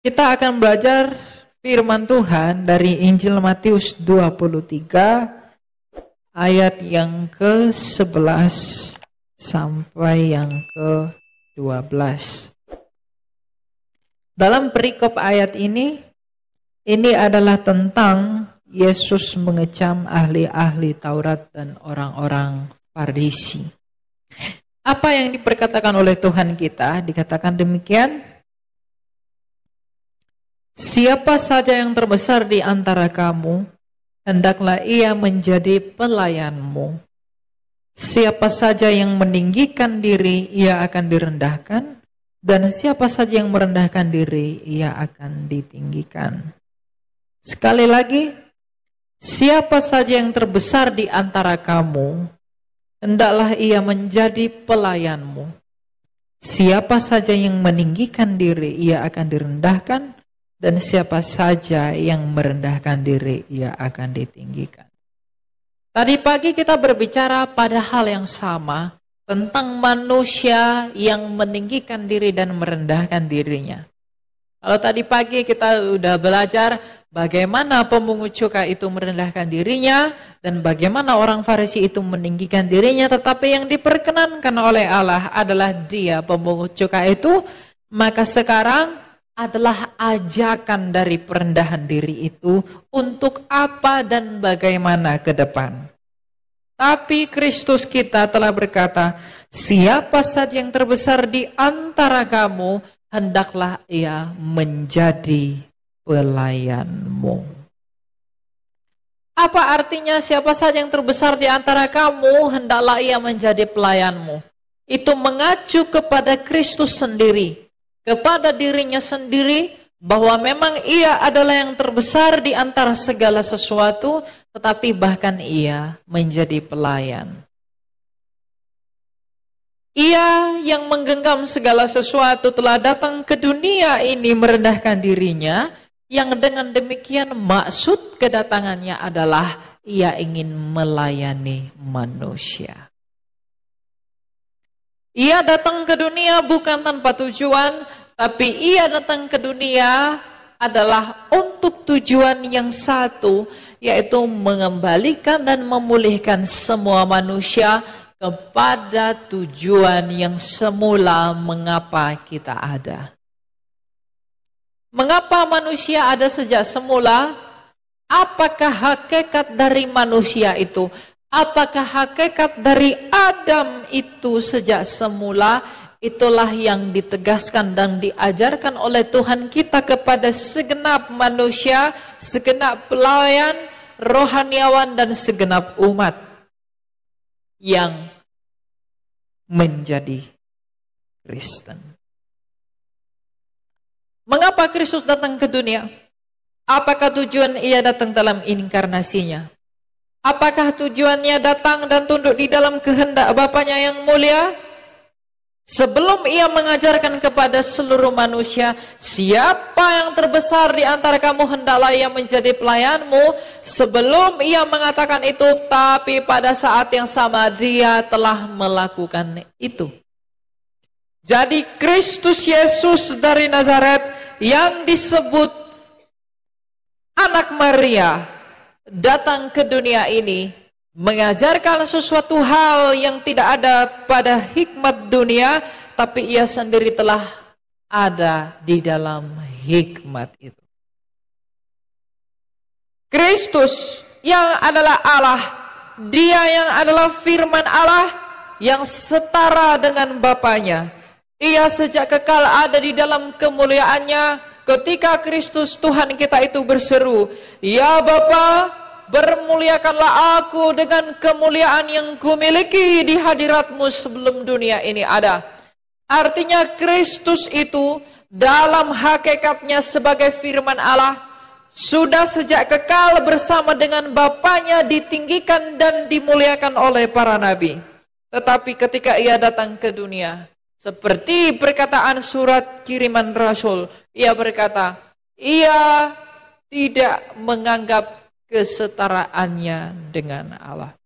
Kita akan belajar firman Tuhan dari Injil Matius 23 ayat yang ke-11 sampai yang ke-12. Dalam perikop ayat ini adalah tentang Yesus mengecam ahli-ahli Taurat dan orang-orang Farisi. Apa yang diperkatakan oleh Tuhan kita? Dikatakan demikian, siapa saja yang terbesar di antara kamu, hendaklah ia menjadi pelayanmu. Siapa saja yang meninggikan diri, ia akan direndahkan. Dan siapa saja yang merendahkan diri, ia akan ditinggikan. Sekali lagi, siapa saja yang terbesar di antara kamu, hendaklah ia menjadi pelayanmu. Siapa saja yang meninggikan diri, ia akan direndahkan. Dan siapa saja yang merendahkan diri, ia akan ditinggikan. Tadi pagi kita berbicara pada hal yang sama, tentang manusia yang meninggikan diri dan merendahkan dirinya. Kalau tadi pagi kita sudah belajar bagaimana pemungut cukai itu merendahkan dirinya, dan bagaimana orang Farisi itu meninggikan dirinya, tetapi yang diperkenankan oleh Allah adalah dia pemungut cukai itu. Maka sekarang adalah ajakan dari perendahan diri itu untuk apa dan bagaimana ke depan. Tapi Kristus kita telah berkata, siapa saja yang terbesar di antara kamu, hendaklah ia menjadi pelayanmu. Apa artinya siapa saja yang terbesar di antara kamu, hendaklah ia menjadi pelayanmu? Itu mengacu kepada Kristus sendiri, kepada dirinya sendiri, bahwa memang ia adalah yang terbesar di antara segala sesuatu, tetapi bahkan ia menjadi pelayan. Ia yang menggenggam segala sesuatu telah datang ke dunia ini merendahkan dirinya, yang dengan demikian maksud kedatangannya adalah ia ingin melayani manusia. Ia datang ke dunia bukan tanpa tujuan, tapi ia datang ke dunia adalah untuk tujuan yang satu, yaitu mengembalikan dan memulihkan semua manusia kepada tujuan yang semula mengapa kita ada. Mengapa manusia ada sejak semula? Apakah hakikat dari manusia itu? Apakah hakikat dari Adam itu sejak semula? Itulah yang ditegaskan dan diajarkan oleh Tuhan kita kepada segenap manusia, segenap pelayan, rohaniawan, dan segenap umat yang menjadi Kristen. Mengapa Kristus datang ke dunia? Apakah tujuan ia datang dalam inkarnasinya? Apakah tujuannya datang dan tunduk di dalam kehendak Bapanya yang mulia? Sebelum ia mengajarkan kepada seluruh manusia, siapa yang terbesar di antara kamu hendaklah ia menjadi pelayanmu. Sebelum ia mengatakan itu, tapi pada saat yang sama dia telah melakukan itu. Jadi Kristus Yesus dari Nazaret yang disebut anak Maria datang ke dunia ini mengajarkan sesuatu hal yang tidak ada pada hikmat dunia, tapi ia sendiri telah ada di dalam hikmat itu. Kristus yang adalah Allah, dia yang adalah firman Allah yang setara dengan Bapanya. Ia sejak kekal ada di dalam kemuliaannya. Ketika Kristus Tuhan kita itu berseru, "Ya Bapa, bermuliakanlah aku dengan kemuliaan yang kumiliki di hadiratmu sebelum dunia ini ada." Artinya Kristus itu dalam hakikatnya sebagai firman Allah sudah sejak kekal bersama dengan Bapanya ditinggikan dan dimuliakan oleh para nabi. Tetapi ketika ia datang ke dunia, seperti perkataan surat kiriman Rasul, ia berkata, ia tidak menganggap kesetaraannya dengan Allah.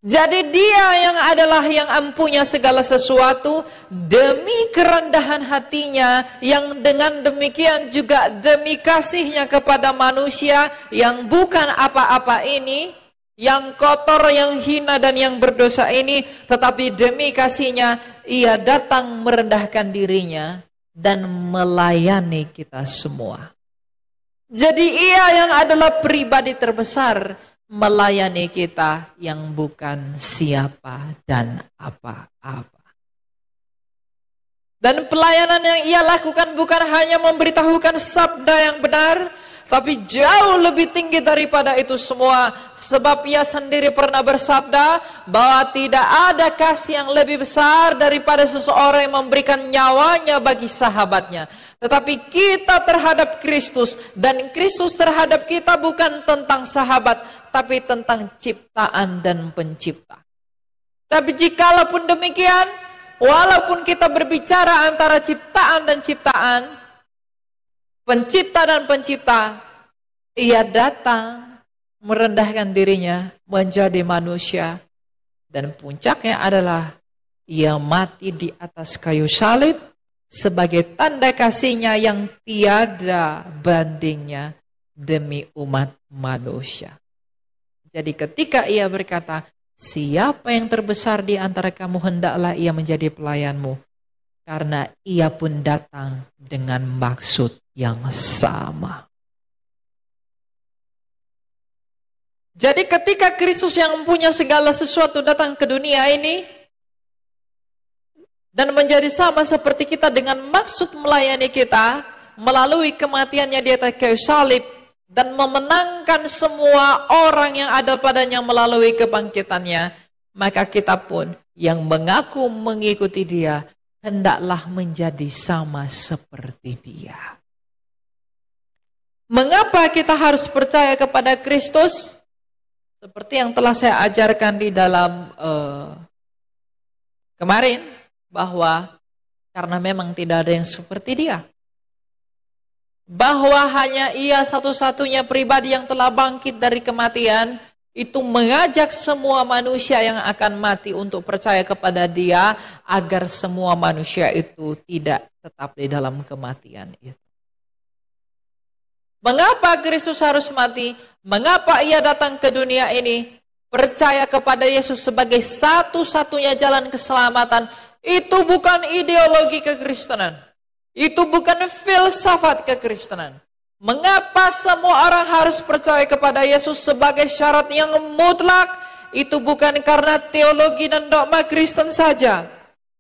Jadi dia yang adalah yang empunya segala sesuatu demi kerendahan hatinya, yang dengan demikian juga demi kasihnya kepada manusia yang bukan apa-apa ini, yang kotor, yang hina dan yang berdosa ini, tetapi demi kasihnya ia datang merendahkan dirinya dan melayani kita semua. Jadi ia yang adalah pribadi terbesar melayani kita yang bukan siapa dan apa-apa. Dan pelayanan yang ia lakukan bukan hanya memberitahukan sabda yang benar, tapi jauh lebih tinggi daripada itu semua. Sebab ia sendiri pernah bersabda bahwa tidak ada kasih yang lebih besar daripada seseorang yang memberikan nyawanya bagi sahabatnya. Tetapi kita terhadap Kristus, dan Kristus terhadap kita bukan tentang sahabat, tapi tentang ciptaan dan pencipta. Tapi jikalaupun demikian, walaupun kita berbicara antara ciptaan dan ciptaan, pencipta dan pencipta, ia datang merendahkan dirinya menjadi manusia. Dan puncaknya adalah ia mati di atas kayu salib sebagai tanda kasihnya yang tiada bandingnya demi umat manusia. Jadi ketika ia berkata, siapa yang terbesar di antara kamu hendaklah ia menjadi pelayanmu. Karena ia pun datang dengan maksud yang sama. Jadi ketika Kristus yang mempunyai segala sesuatu datang ke dunia ini, dan menjadi sama seperti kita dengan maksud melayani kita, melalui kematiannya di atas kayu salib, dan memenangkan semua orang yang ada padanya melalui kebangkitannya, maka kita pun yang mengaku mengikuti dia, hendaklah menjadi sama seperti dia. Mengapa kita harus percaya kepada Kristus? Seperti yang telah saya ajarkan di dalam kemarin, bahwa karena memang tidak ada yang seperti dia. Bahwa hanya ia satu-satunya pribadi yang telah bangkit dari kematian, itu mengajak semua manusia yang akan mati untuk percaya kepada dia, agar semua manusia itu tidak tetap di dalam kematian itu. Mengapa Kristus harus mati? Mengapa ia datang ke dunia ini? Percaya kepada Yesus sebagai satu-satunya jalan keselamatan. Itu bukan ideologi kekristenan. Itu bukan filsafat kekristenan. Mengapa semua orang harus percaya kepada Yesus sebagai syarat yang mutlak? Itu bukan karena teologi dan dogma Kristen saja.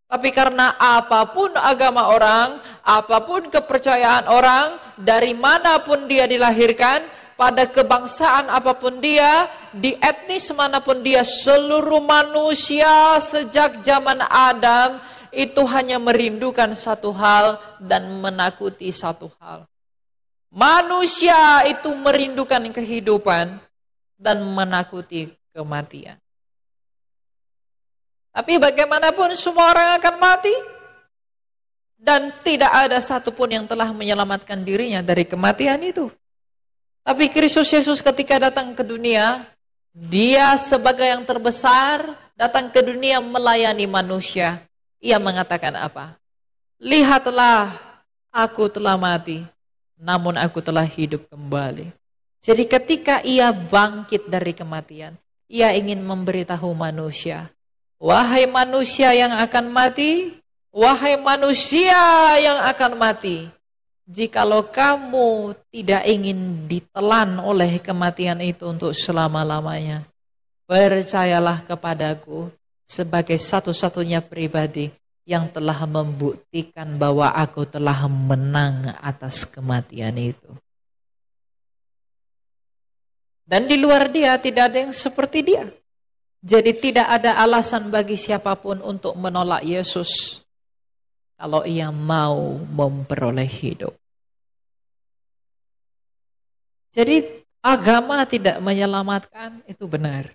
Tapi karena apapun agama orang, apapun kepercayaan orang, dari manapun dia dilahirkan, pada kebangsaan apapun dia, di etnis manapun dia, seluruh manusia sejak zaman Adam itu hanya merindukan satu hal dan menakuti satu hal. Manusia itu merindukan kehidupan dan menakuti kematian. Tapi bagaimanapun semua orang akan mati, dan tidak ada satupun yang telah menyelamatkan dirinya dari kematian itu. Tapi Kristus Yesus ketika datang ke dunia, dia sebagai yang terbesar datang ke dunia melayani manusia. Ia mengatakan apa? Lihatlah, aku telah mati, namun aku telah hidup kembali. Jadi ketika ia bangkit dari kematian, ia ingin memberitahu manusia, wahai manusia yang akan mati, wahai manusia yang akan mati, jikalau kamu tidak ingin ditelan oleh kematian itu untuk selama-lamanya, percayalah kepadaku sebagai satu-satunya pribadi yang telah membuktikan bahwa aku telah menang atas kematian itu. Dan di luar dia tidak ada yang seperti dia. Jadi tidak ada alasan bagi siapapun untuk menolak Yesus kalau ia mau memperoleh hidup. Jadi agama tidak menyelamatkan, itu benar.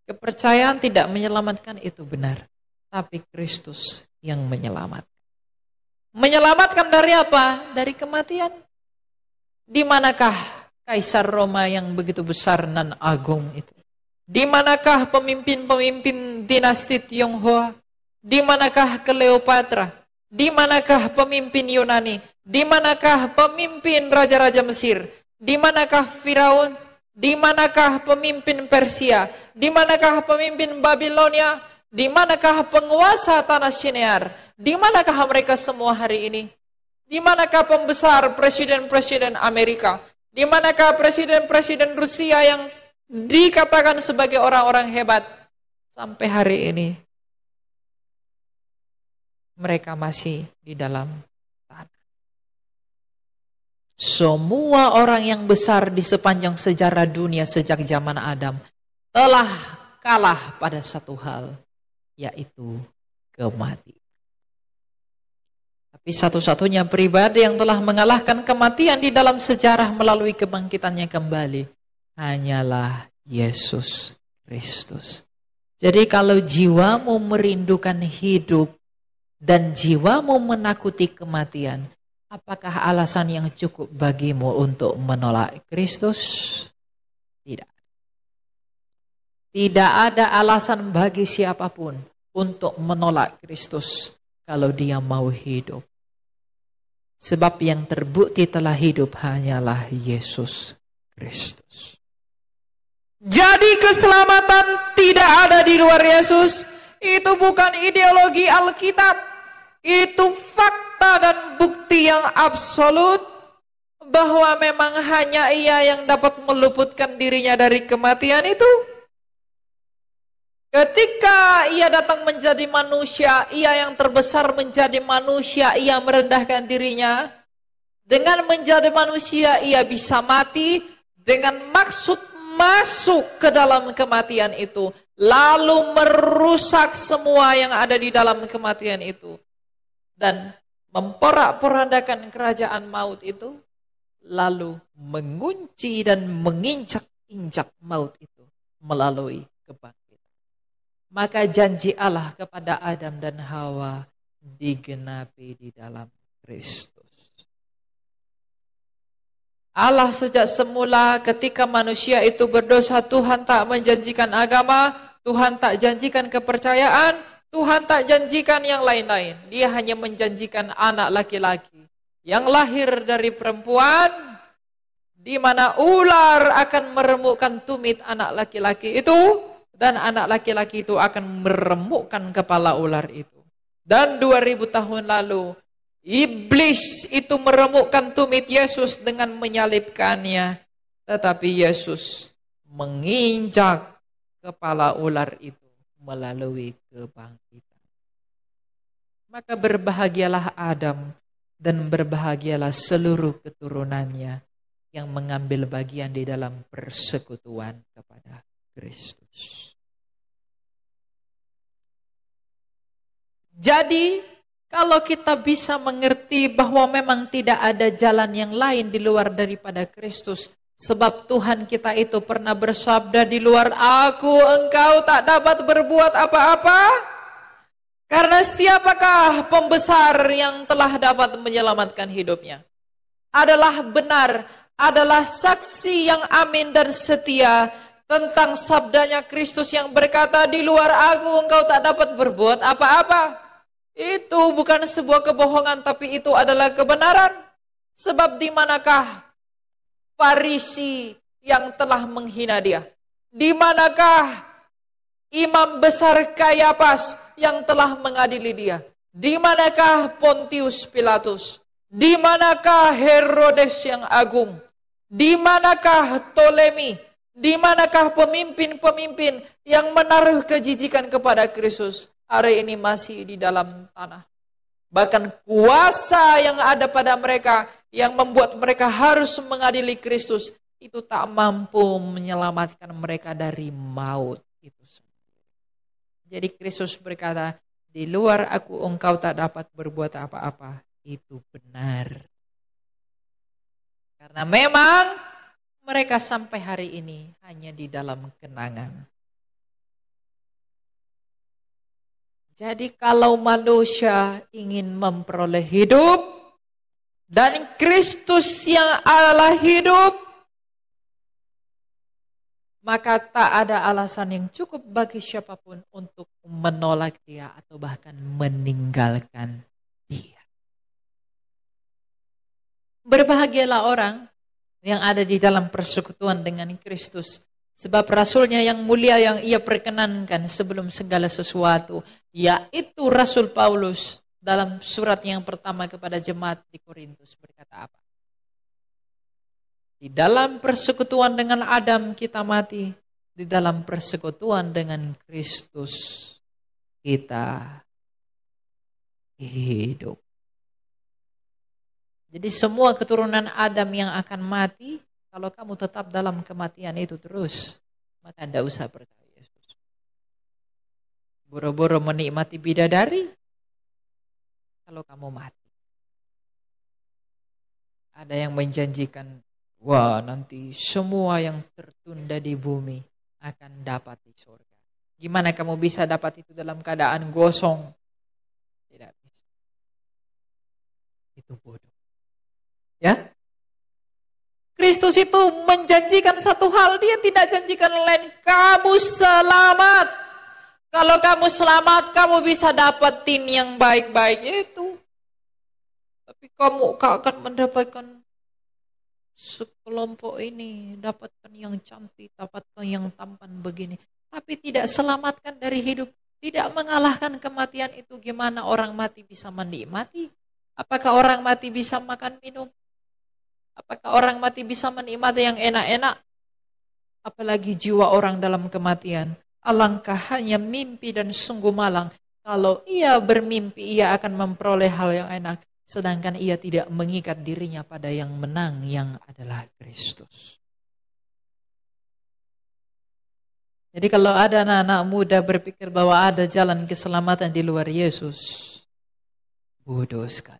Kepercayaan tidak menyelamatkan, itu benar. Tapi Kristus yang menyelamatkan. Menyelamatkan dari apa? Dari kematian. Di manakah Kaisar Roma yang begitu besar dan agung itu? Di manakah pemimpin-pemimpin dinasti Tionghoa? Di manakah Cleopatra? Di manakah pemimpin Yunani? Di manakah pemimpin raja-raja Mesir? Di manakah Firaun? Di manakah pemimpin Persia? Di manakah pemimpin Babilonia? Di manakah penguasa tanah Shinear? Di manakah mereka semua hari ini? Di manakah pembesar presiden-presiden Amerika? Di manakah presiden-presiden Rusia yang dikatakan sebagai orang-orang hebat? Sampai hari ini mereka masih di dalam tanah. Semua orang yang besar di sepanjang sejarah dunia sejak zaman Adam telah kalah pada satu hal, yaitu kematian. Tapi satu-satunya pribadi yang telah mengalahkan kematian di dalam sejarah melalui kebangkitannya kembali hanyalah Yesus Kristus. Jadi kalau jiwamu merindukan hidup dan jiwamu menakuti kematian, apakah alasan yang cukup bagimu untuk menolak Kristus? Tidak. Tidak ada alasan bagi siapapun untuk menolak Kristus kalau dia mau hidup. Sebab yang terbukti telah hidup hanyalah Yesus Kristus. Jadi keselamatan tidak ada di luar Yesus. Itu bukan ideologi Alkitab. Itu fakta dan bukti yang absolut bahwa memang hanya Ia yang dapat meluputkan dirinya dari kematian itu. Ketika Ia datang menjadi manusia, Ia yang terbesar menjadi manusia, Ia merendahkan dirinya. Dengan menjadi manusia, Ia bisa mati dengan maksud masuk ke dalam kematian itu, lalu merusak semua yang ada di dalam kematian itu. Dan memporak-porandakan kerajaan maut itu, lalu mengunci dan menginjak-injak maut itu melalui kebangkitan. Maka janji Allah kepada Adam dan Hawa digenapi di dalam Kristus. Allah sejak semula ketika manusia itu berdosa, Tuhan tak menjanjikan agama, Tuhan tak janjikan kepercayaan, Tuhan tak janjikan yang lain-lain. Dia hanya menjanjikan anak laki-laki yang lahir dari perempuan, di mana ular akan meremukkan tumit anak laki-laki itu, dan anak laki-laki itu akan meremukkan kepala ular itu. Dan 2000 tahun lalu, iblis itu meremukkan tumit Yesus dengan menyalibkannya. Tetapi Yesus menginjak kepala ular itu melalui kebangkitan. Maka berbahagialah Adam dan berbahagialah seluruh keturunannya yang mengambil bagian di dalam persekutuan kepada Kristus. Jadi, kalau kita bisa mengerti bahwa memang tidak ada jalan yang lain di luar daripada Kristus, sebab Tuhan kita itu pernah bersabda, di luar aku engkau tak dapat berbuat apa-apa. Karena siapakah pembesar yang telah dapat menyelamatkan hidupnya? Adalah benar, adalah saksi yang amin dan setia tentang sabdanya Kristus yang berkata, di luar aku engkau tak dapat berbuat apa-apa. Itu bukan sebuah kebohongan, tapi itu adalah kebenaran. Sebab di manakah Farisi yang telah menghina dia? Di manakah imam besar Kayafas yang telah mengadili dia? Di manakah Pontius Pilatus? Di manakah Herodes yang agung? Di manakah Ptolemy? Di manakah pemimpin-pemimpin yang menaruh kejijikan kepada Kristus? Hari ini masih di dalam tanah. Bahkan kuasa yang ada pada mereka yang membuat mereka harus mengadili Kristus itu tak mampu menyelamatkan mereka dari maut itu sendiri. Jadi Kristus berkata, di luar aku engkau tak dapat berbuat apa-apa. Itu benar. Karena memang mereka sampai hari ini hanya di dalam kenangan. Jadi kalau manusia ingin memperoleh hidup dan Kristus yang adalah hidup, maka tak ada alasan yang cukup bagi siapapun untuk menolak dia atau bahkan meninggalkan dia. Berbahagialah orang yang ada di dalam persekutuan dengan Kristus. Sebab rasulnya yang mulia yang ia perkenankan sebelum segala sesuatu, yaitu Rasul Paulus dalam surat yang pertama kepada jemaat di Korintus berkata apa? Di dalam persekutuan dengan Adam kita mati, di dalam persekutuan dengan Kristus kita hidup. Jadi semua keturunan Adam yang akan mati, kalau kamu tetap dalam kematian itu terus, maka tidak usah percaya Yesus. Boro-boro menikmati bidadari, kalau kamu mati. Ada yang menjanjikan, wah nanti semua yang tertunda di bumi akan dapat di surga. Gimana kamu bisa dapat itu dalam keadaan gosong? Tidak bisa. Itu bodoh. Ya, Kristus itu menjanjikan satu hal, dia tidak janjikan lain, kamu selamat. Kalau kamu selamat, kamu bisa dapetin yang baik-baik itu. Tapi kamu akan mendapatkan sekelompok ini, dapatkan yang cantik, dapatkan yang tampan begini. Tapi tidak selamatkan dari hidup, tidak mengalahkan kematian itu. Gimana orang mati bisa menikmati? Apakah orang mati bisa makan minum? Apakah orang mati bisa menikmati yang enak-enak? Apalagi jiwa orang dalam kematian. Alangkah hanya mimpi dan sungguh malang. Kalau ia bermimpi, ia akan memperoleh hal yang enak. Sedangkan ia tidak mengikat dirinya pada yang menang, yang adalah Kristus. Jadi kalau ada anak-anak muda berpikir bahwa ada jalan keselamatan di luar Yesus, bodoh sekali.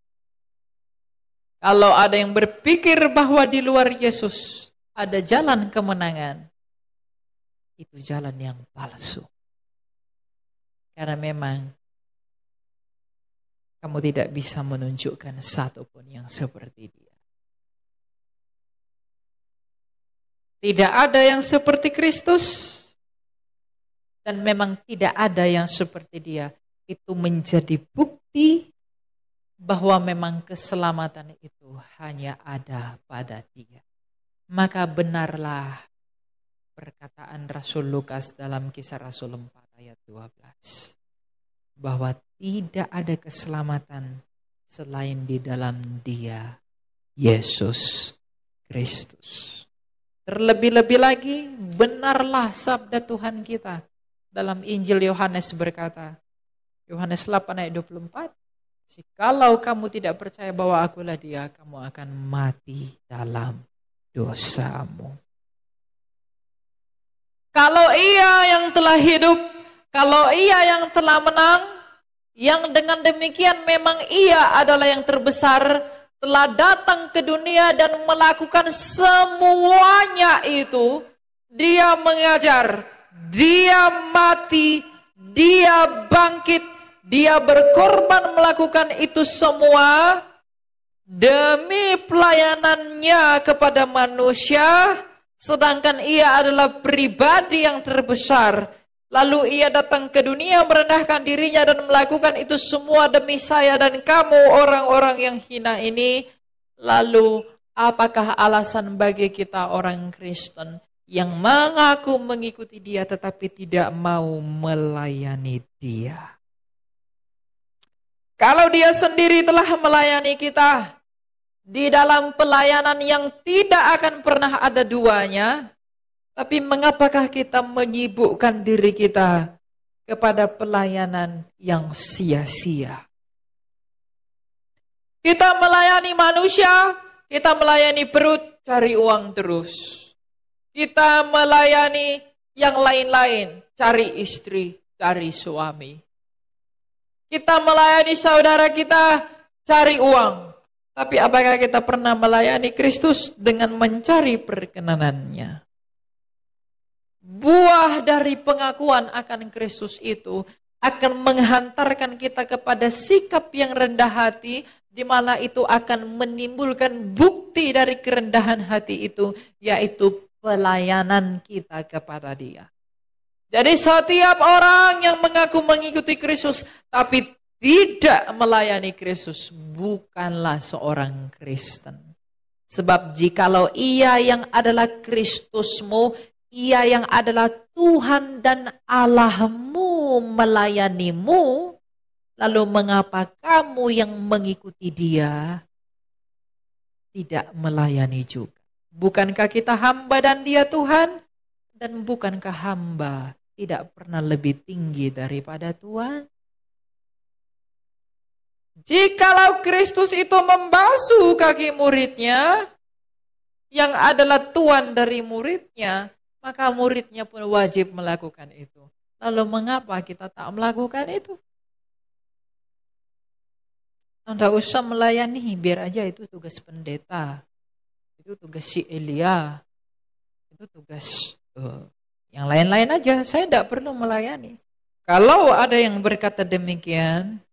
Kalau ada yang berpikir bahwa di luar Yesus ada jalan kemenangan, itu jalan yang palsu. Karena memang kamu tidak bisa menunjukkan satupun yang seperti dia. Tidak ada yang seperti Kristus, dan memang tidak ada yang seperti dia. Itu menjadi bukti bahwa memang keselamatan itu hanya ada pada dia. Maka benarlah perkataan Rasul Lukas dalam Kisah Rasul 4 ayat 12. Bahwa tidak ada keselamatan selain di dalam dia, Yesus Kristus. Terlebih-lebih lagi, benarlah sabda Tuhan kita dalam Injil Yohanes berkata, Yohanes 8 ayat 24, jikalau kamu tidak percaya bahwa akulah dia, kamu akan mati dalam dosamu. Kalau ia yang telah hidup, kalau ia yang telah menang, yang dengan demikian memang ia adalah yang terbesar, telah datang ke dunia dan melakukan semuanya itu, dia mengajar, dia mati, dia bangkit, dia berkorban melakukan itu semua demi pelayanannya kepada manusia, sedangkan ia adalah pribadi yang terbesar. Lalu ia datang ke dunia merendahkan dirinya dan melakukan itu semua demi saya dan kamu orang-orang yang hina ini. Lalu apakah alasan bagi kita orang Kristen yang mengaku mengikuti dia tetapi tidak mau melayani dia? Kalau dia sendiri telah melayani kita di dalam pelayanan yang tidak akan pernah ada duanya, tapi mengapakah kita menyibukkan diri kita kepada pelayanan yang sia-sia? Kita melayani manusia, kita melayani perut, cari uang terus. Kita melayani yang lain-lain, cari istri, cari suami. Kita melayani saudara kita, cari uang. Tapi apakah kita pernah melayani Kristus dengan mencari perkenanannya? Buah dari pengakuan akan Kristus itu akan menghantarkan kita kepada sikap yang rendah hati, di mana itu akan menimbulkan bukti dari kerendahan hati itu, yaitu pelayanan kita kepada Dia. Jadi setiap orang yang mengaku mengikuti Kristus tapi tidak melayani Kristus bukanlah seorang Kristen. Sebab jikalau ia yang adalah Kristusmu, ia yang adalah Tuhan dan Allahmu melayanimu, lalu mengapa kamu yang mengikuti Dia tidak melayani juga? Bukankah kita hamba dan Dia Tuhan? Dan bukankah hamba tidak pernah lebih tinggi daripada Tuhan? Jikalau Kristus itu membasuh kaki muridnya, yang adalah tuan dari muridnya, maka muridnya pun wajib melakukan itu. Lalu mengapa kita tak melakukan itu? Tidak usah melayani, biar aja itu tugas pendeta. Itu tugas si Elia. Itu tugas yang lain-lain aja. Saya tidak perlu melayani. Kalau ada yang berkata demikian,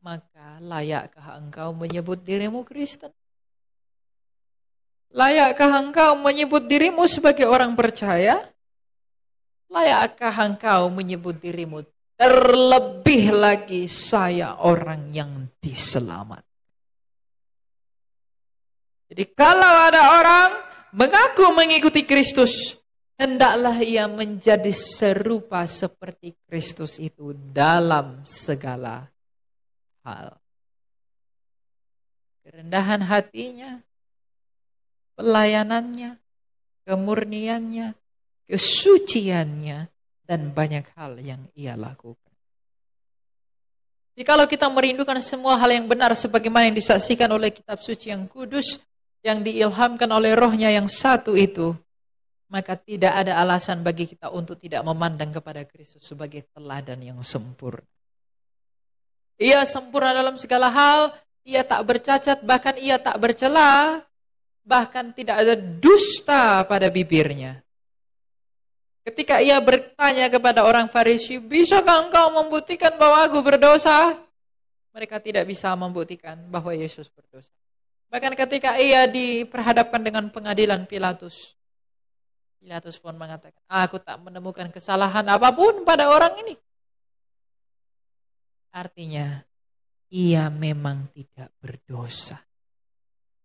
maka layakkah engkau menyebut dirimu Kristen? Layakkah engkau menyebut dirimu sebagai orang percaya? Layakkah engkau menyebut dirimu terlebih lagi saya orang yang diselamatkan? Jadi kalau ada orang mengaku mengikuti Kristus, hendaklah ia menjadi serupa seperti Kristus itu dalam segala hal. Kerendahan hatinya, pelayanannya, kemurniannya, kesuciannya, dan banyak hal yang ia lakukan. Jikalau kita merindukan semua hal yang benar sebagaimana yang disaksikan oleh kitab suci yang kudus, yang diilhamkan oleh Roh-Nya yang satu itu, maka tidak ada alasan bagi kita untuk tidak memandang kepada Kristus sebagai teladan yang sempurna. Ia sempurna dalam segala hal, ia tak bercacat, bahkan ia tak bercela, bahkan tidak ada dusta pada bibirnya. Ketika ia bertanya kepada orang Farisi, bisakah engkau membuktikan bahwa aku berdosa? Mereka tidak bisa membuktikan bahwa Yesus berdosa. Bahkan ketika ia diperhadapkan dengan pengadilan Pilatus, Pilatus pun mengatakan, aku tak menemukan kesalahan apapun pada orang ini. Artinya, ia memang tidak berdosa.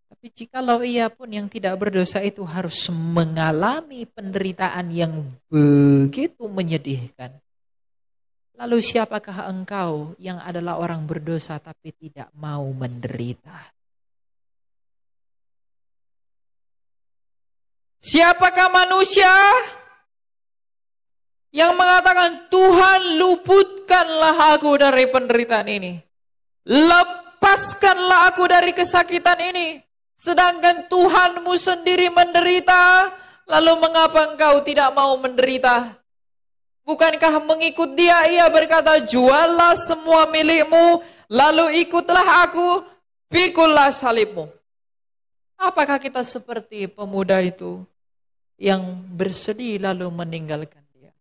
Tapi jikalau ia pun yang tidak berdosa itu harus mengalami penderitaan yang begitu menyedihkan. Lalu siapakah engkau yang adalah orang berdosa tapi tidak mau menderita? Siapakah manusia yang mengatakan, Tuhan luputkanlah aku dari penderitaan ini. Lepaskanlah aku dari kesakitan ini. Sedangkan Tuhanmu sendiri menderita, lalu mengapa engkau tidak mau menderita? Bukankah mengikut Dia, ia berkata, juallah semua milikmu, lalu ikutlah aku, pikullah salibmu. Apakah kita seperti pemuda itu yang bersedih lalu meninggalkan Dia?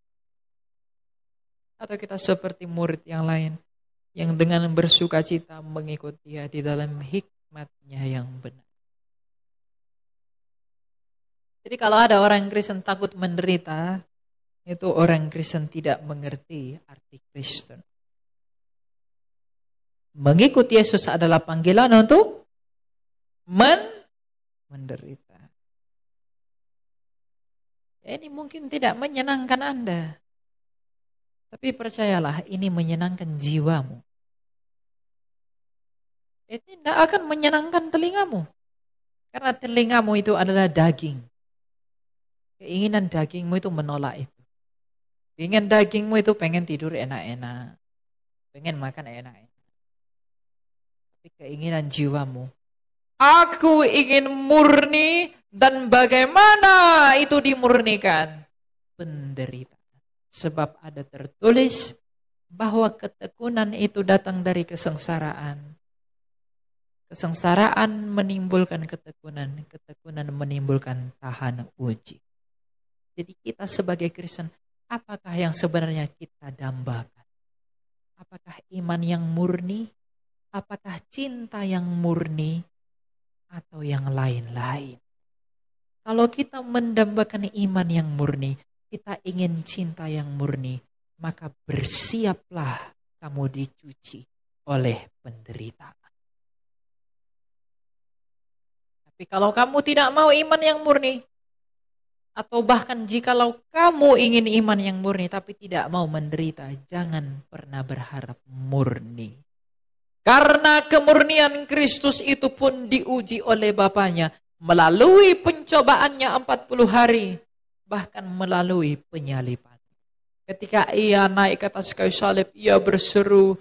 Atau kita seperti murid yang lain yang dengan bersuka cita mengikut Dia di dalam hikmat-Nya yang benar? Jadi kalau ada orang Kristen takut menderita, itu orang Kristen tidak mengerti arti Kristen. Mengikuti Yesus adalah panggilan untuk menderita. Ini mungkin tidak menyenangkan Anda. Tapi percayalah, ini menyenangkan jiwamu. Ini tidak akan menyenangkan telingamu. Karena telingamu itu adalah daging. Keinginan dagingmu itu menolak itu. Keinginan dagingmu itu pengen tidur enak-enak. Pengen makan enak-enak. Tapi keinginan jiwamu, aku ingin murni, dan bagaimana itu dimurnikan? Penderitaan. Sebab ada tertulis bahwa ketekunan itu datang dari kesengsaraan. Kesengsaraan menimbulkan ketekunan, ketekunan menimbulkan tahan uji. Jadi kita sebagai Kristen, apakah yang sebenarnya kita dambakan? Apakah iman yang murni? Apakah cinta yang murni? Atau yang lain-lain? Kalau kita mendambakan iman yang murni, kita ingin cinta yang murni, maka bersiaplah kamu dicuci oleh penderitaan. Tapi kalau kamu tidak mau iman yang murni, atau bahkan jikalau kamu ingin iman yang murni tapi tidak mau menderita, jangan pernah berharap murni. Karena kemurnian Kristus itu pun diuji oleh Bapaknya melalui pencobaannya 40 hari, bahkan melalui penyaliban. Ketika ia naik ke atas kayu salib, ia berseru,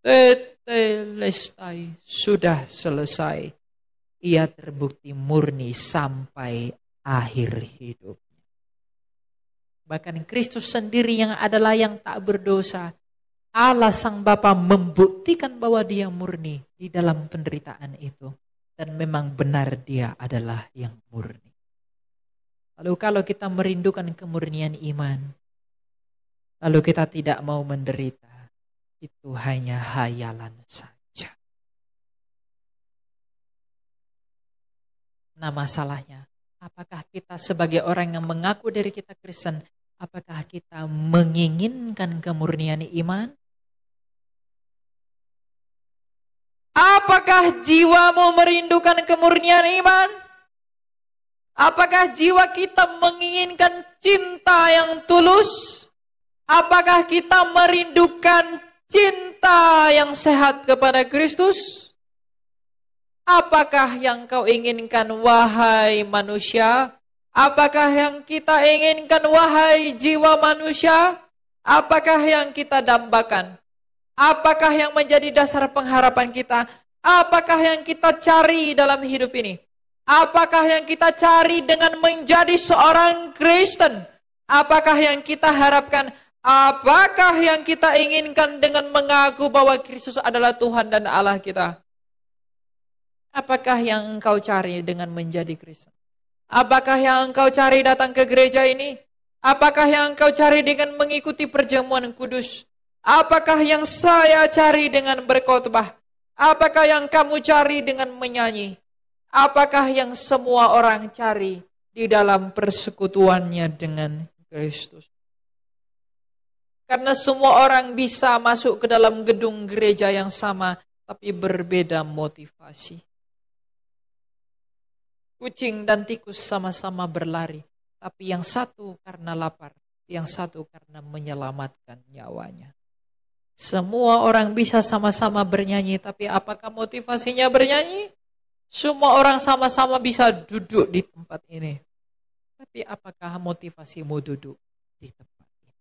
tetelestai, sudah selesai. Ia terbukti murni sampai akhir hidup. Bahkan Kristus sendiri yang adalah yang tak berdosa, Allah Sang Bapa membuktikan bahwa dia murni di dalam penderitaan itu. Dan memang benar dia adalah yang murni. Lalu kalau kita merindukan kemurnian iman, lalu kita tidak mau menderita, itu hanya hayalan saja. Nah masalahnya, apakah kita sebagai orang yang mengaku diri kita Kristen, apakah kita menginginkan kemurnian iman? Apakah jiwamu merindukan kemurnian iman? Apakah jiwa kita menginginkan cinta yang tulus? Apakah kita merindukan cinta yang sehat kepada Kristus? Apakah yang kau inginkan, wahai manusia? Apakah yang kita inginkan, wahai jiwa manusia? Apakah yang kita dambakan? Apakah yang menjadi dasar pengharapan kita? Apakah yang kita cari dalam hidup ini? Apakah yang kita cari dengan menjadi seorang Kristen? Apakah yang kita harapkan? Apakah yang kita inginkan dengan mengaku bahwa Kristus adalah Tuhan dan Allah kita? Apakah yang engkau cari dengan menjadi Kristen? Apakah yang engkau cari datang ke gereja ini? Apakah yang engkau cari dengan mengikuti perjamuan kudus? Apakah yang saya cari dengan berkhotbah? Apakah yang kamu cari dengan menyanyi? Apakah yang semua orang cari di dalam persekutuannya dengan Kristus? Karena semua orang bisa masuk ke dalam gedung gereja yang sama, tapi berbeda motivasi. Kucing dan tikus sama-sama berlari, tapi yang satu karena lapar, yang satu karena menyelamatkan nyawanya. Semua orang bisa sama-sama bernyanyi, tapi apakah motivasinya bernyanyi? Semua orang sama-sama bisa duduk di tempat ini. Tapi apakah motivasimu duduk di tempat ini?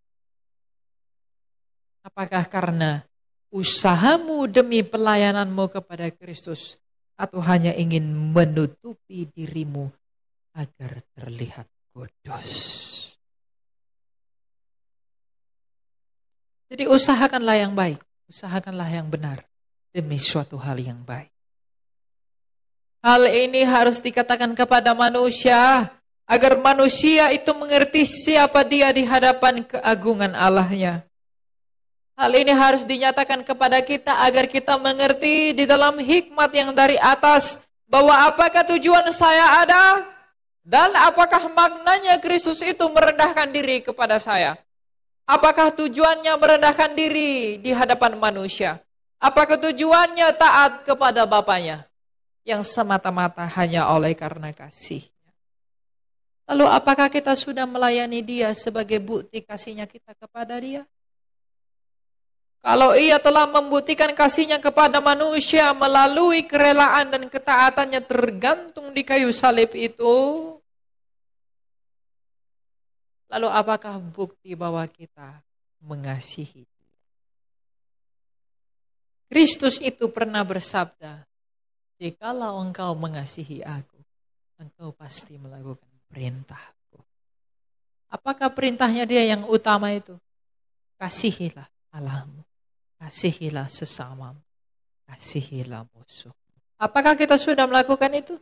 Apakah karena usahamu demi pelayananmu kepada Kristus, atau hanya ingin menutupi dirimu agar terlihat kudus? Jadi usahakanlah yang baik, usahakanlah yang benar demi suatu hal yang baik. Hal ini harus dikatakan kepada manusia agar manusia itu mengerti siapa dia di hadapan keagungan Allahnya. Hal ini harus dinyatakan kepada kita agar kita mengerti di dalam hikmat yang dari atas bahwa apakah tujuan saya ada dan apakah maknanya Kristus itu merendahkan diri kepada saya. Apakah tujuannya merendahkan diri di hadapan manusia? Apakah tujuannya taat kepada Bapaknya yang semata-mata hanya oleh karena kasih-Nya? Lalu apakah kita sudah melayani Dia sebagai bukti kasih-Nya kita kepada Dia? Kalau Ia telah membuktikan kasih-Nya kepada manusia melalui kerelaan dan ketaatannya tergantung di kayu salib itu, lalu apakah bukti bahwa kita mengasihi Dia? Kristus itu pernah bersabda, jikalau engkau mengasihi aku, engkau pasti melakukan perintahku. Apakah perintahnya Dia yang utama itu? Kasihilah Allahmu, kasihilah sesamamu, kasihilah musuh. Apakah kita sudah melakukan itu?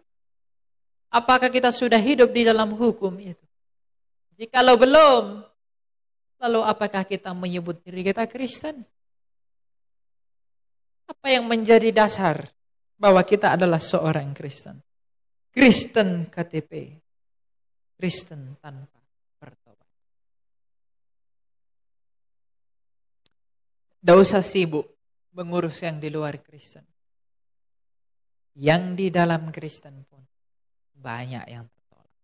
Apakah kita sudah hidup di dalam hukum itu? Jikalau belum, lalu apakah kita menyebut diri kita Kristen? Apa yang menjadi dasar bahwa kita adalah seorang Kristen? Kristen KTP. Kristen tanpa bertobat. Tidak usah sibuk mengurus yang di luar Kristen. Yang di dalam Kristen pun banyak yang tertolak.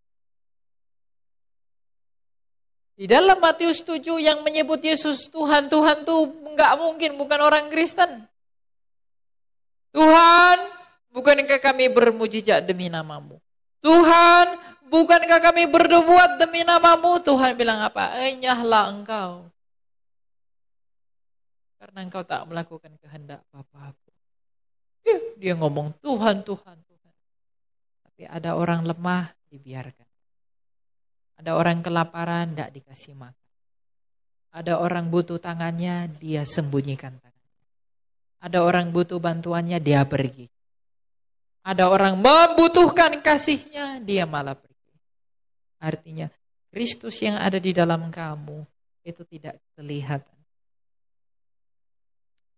Di dalam Matius 7 yang menyebut Yesus Tuhan, Tuhan tuh nggak mungkin bukan orang Kristen. Tuhan, bukankah kami bermujizat demi namamu? Tuhan, bukankah kami berbuat demi namamu? Tuhan bilang apa? Enyahlah engkau. Karena engkau tak melakukan kehendak Bapa-Ku. Dia ngomong Tuhan, Tuhan, Tuhan. Tapi ada orang lemah dibiarkan. Ada orang kelaparan tidak dikasih makan. Ada orang butuh tangannya, dia sembunyikan tangannya. Ada orang butuh bantuannya, dia pergi. Ada orang membutuhkan kasihnya, dia malah pergi. Artinya, Kristus yang ada di dalam kamu itu tidak kelihatan.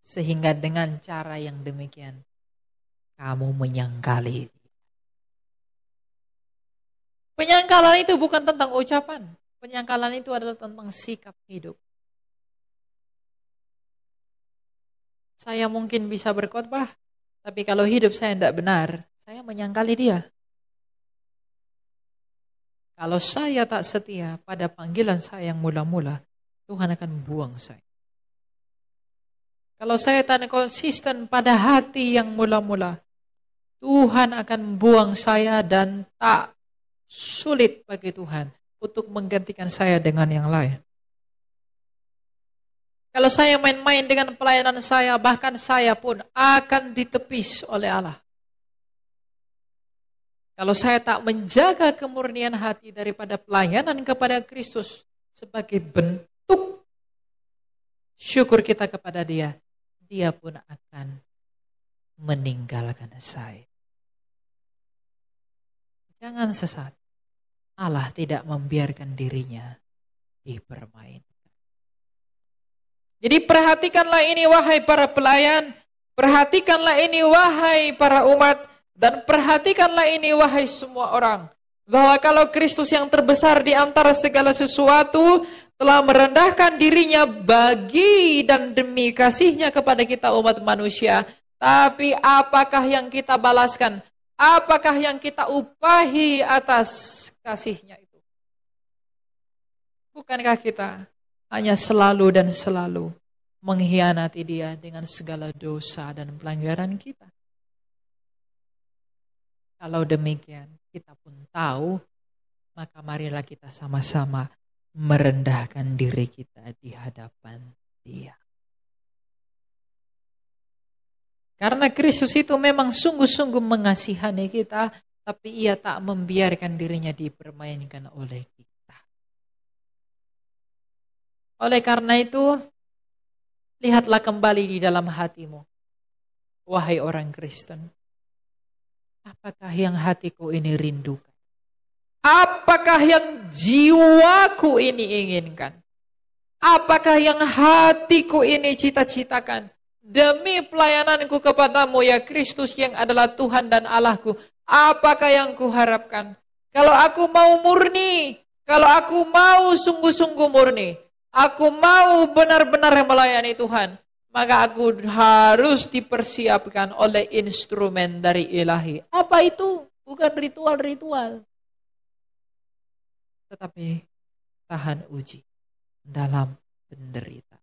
Sehingga dengan cara yang demikian, kamu menyangkali. Penyangkalan itu bukan tentang ucapan. Penyangkalan itu adalah tentang sikap hidup. Saya mungkin bisa berkhotbah, tapi kalau hidup saya tidak benar, saya menyangkali dia. Kalau saya tak setia pada panggilan saya yang mula-mula, Tuhan akan buang saya. Kalau saya tak konsisten pada hati yang mula-mula, Tuhan akan buang saya dan tak sulit bagi Tuhan untuk menggantikan saya dengan yang lain. Kalau saya main-main dengan pelayanan saya, bahkan saya pun akan ditepis oleh Allah. Kalau saya tak menjaga kemurnian hati daripada pelayanan kepada Kristus sebagai bentuk syukur kita kepada Dia, Dia pun akan meninggalkan saya. Jangan sesat. Allah tidak membiarkan dirinya dipermainkan. Jadi perhatikanlah ini wahai para pelayan, perhatikanlah ini wahai para umat, dan perhatikanlah ini wahai semua orang. Bahwa kalau Kristus yang terbesar di antara segala sesuatu telah merendahkan dirinya bagi dan demi kasihnya kepada kita umat manusia, tapi apakah yang kita balaskan? Apakah yang kita upahi atas kasihnya itu? Bukankah kita hanya selalu dan selalu mengkhianati Dia dengan segala dosa dan pelanggaran kita? Kalau demikian, kita pun tahu, maka marilah kita sama-sama merendahkan diri kita di hadapan Dia. Karena Kristus itu memang sungguh-sungguh mengasihani kita, tapi Ia tak membiarkan dirinya dipermainkan oleh kita. Oleh karena itu, lihatlah kembali di dalam hatimu, wahai orang Kristen. Apakah yang hatiku ini rindukan? Apakah yang jiwaku ini inginkan? Apakah yang hatiku ini cita-citakan? Demi pelayananku kepadamu ya Kristus yang adalah Tuhan dan Allahku, apakah yang kuharapkan? Kalau aku mau murni, kalau aku mau sungguh-sungguh murni, aku mau benar-benar melayani Tuhan, maka aku harus dipersiapkan oleh instrumen dari ilahi. Apa itu? Bukan ritual-ritual. Tetapi tahan uji dalam penderitaan.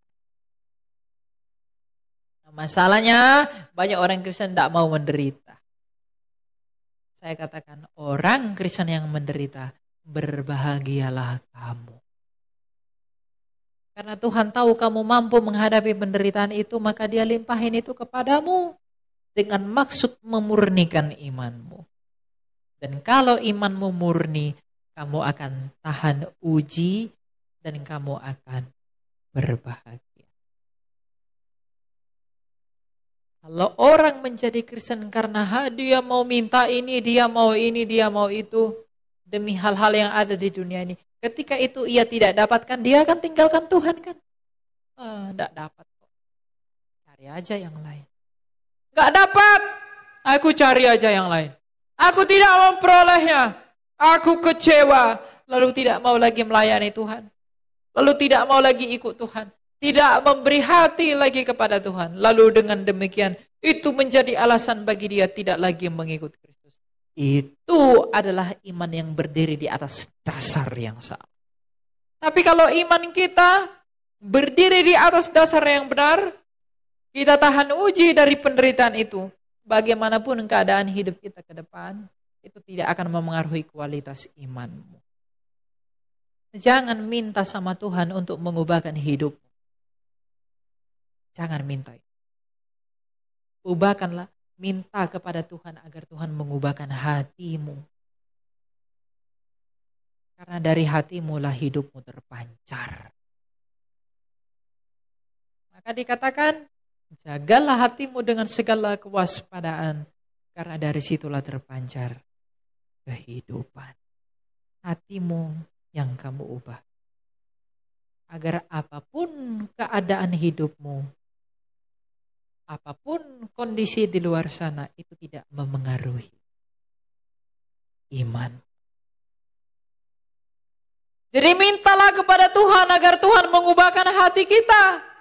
Masalahnya banyak orang Kristen tidak mau menderita. Saya katakan orang Kristen yang menderita, berbahagialah kamu. Karena Tuhan tahu kamu mampu menghadapi penderitaan itu, maka Dia limpahin itu kepadamu dengan maksud memurnikan imanmu. Dan kalau imanmu murni, kamu akan tahan uji dan kamu akan berbahagia. Kalau orang menjadi Kristen karena dia mau minta ini, dia mau itu, demi hal-hal yang ada di dunia ini. Ketika itu ia tidak dapatkan, dia akan tinggalkan Tuhan kan? Tidak dapat kok. Cari aja yang lain. Gak dapat, aku cari aja yang lain. Aku tidak memperolehnya. Aku kecewa. lalu tidak mau lagi melayani Tuhan, lalu tidak mau lagi ikut Tuhan, tidak memberi hati lagi kepada Tuhan, lalu dengan demikian itu menjadi alasan bagi dia tidak lagi mengikut Kristus. Itu adalah iman yang berdiri di atas dasar yang salah. Tapi kalau iman kita berdiri di atas dasar yang benar, kita tahan uji dari penderitaan itu, bagaimanapun keadaan hidup kita ke depan, itu tidak akan memengaruhi kualitas imanmu. Jangan minta sama Tuhan untuk mengubahkan hidupmu. Jangan minta. Ubahkanlah, minta kepada Tuhan agar Tuhan mengubahkan hatimu. Karena dari hatimu lah hidupmu terpancar. Maka dikatakan, jagalah hatimu dengan segala kewaspadaan, karena dari situlah terpancar kehidupan. Hatimu yang kamu ubah. Agar apapun keadaan hidupmu, apapun kondisi di luar sana, itu tidak memengaruhi iman. Jadi mintalah kepada Tuhan agar Tuhan mengubahkan hati kita.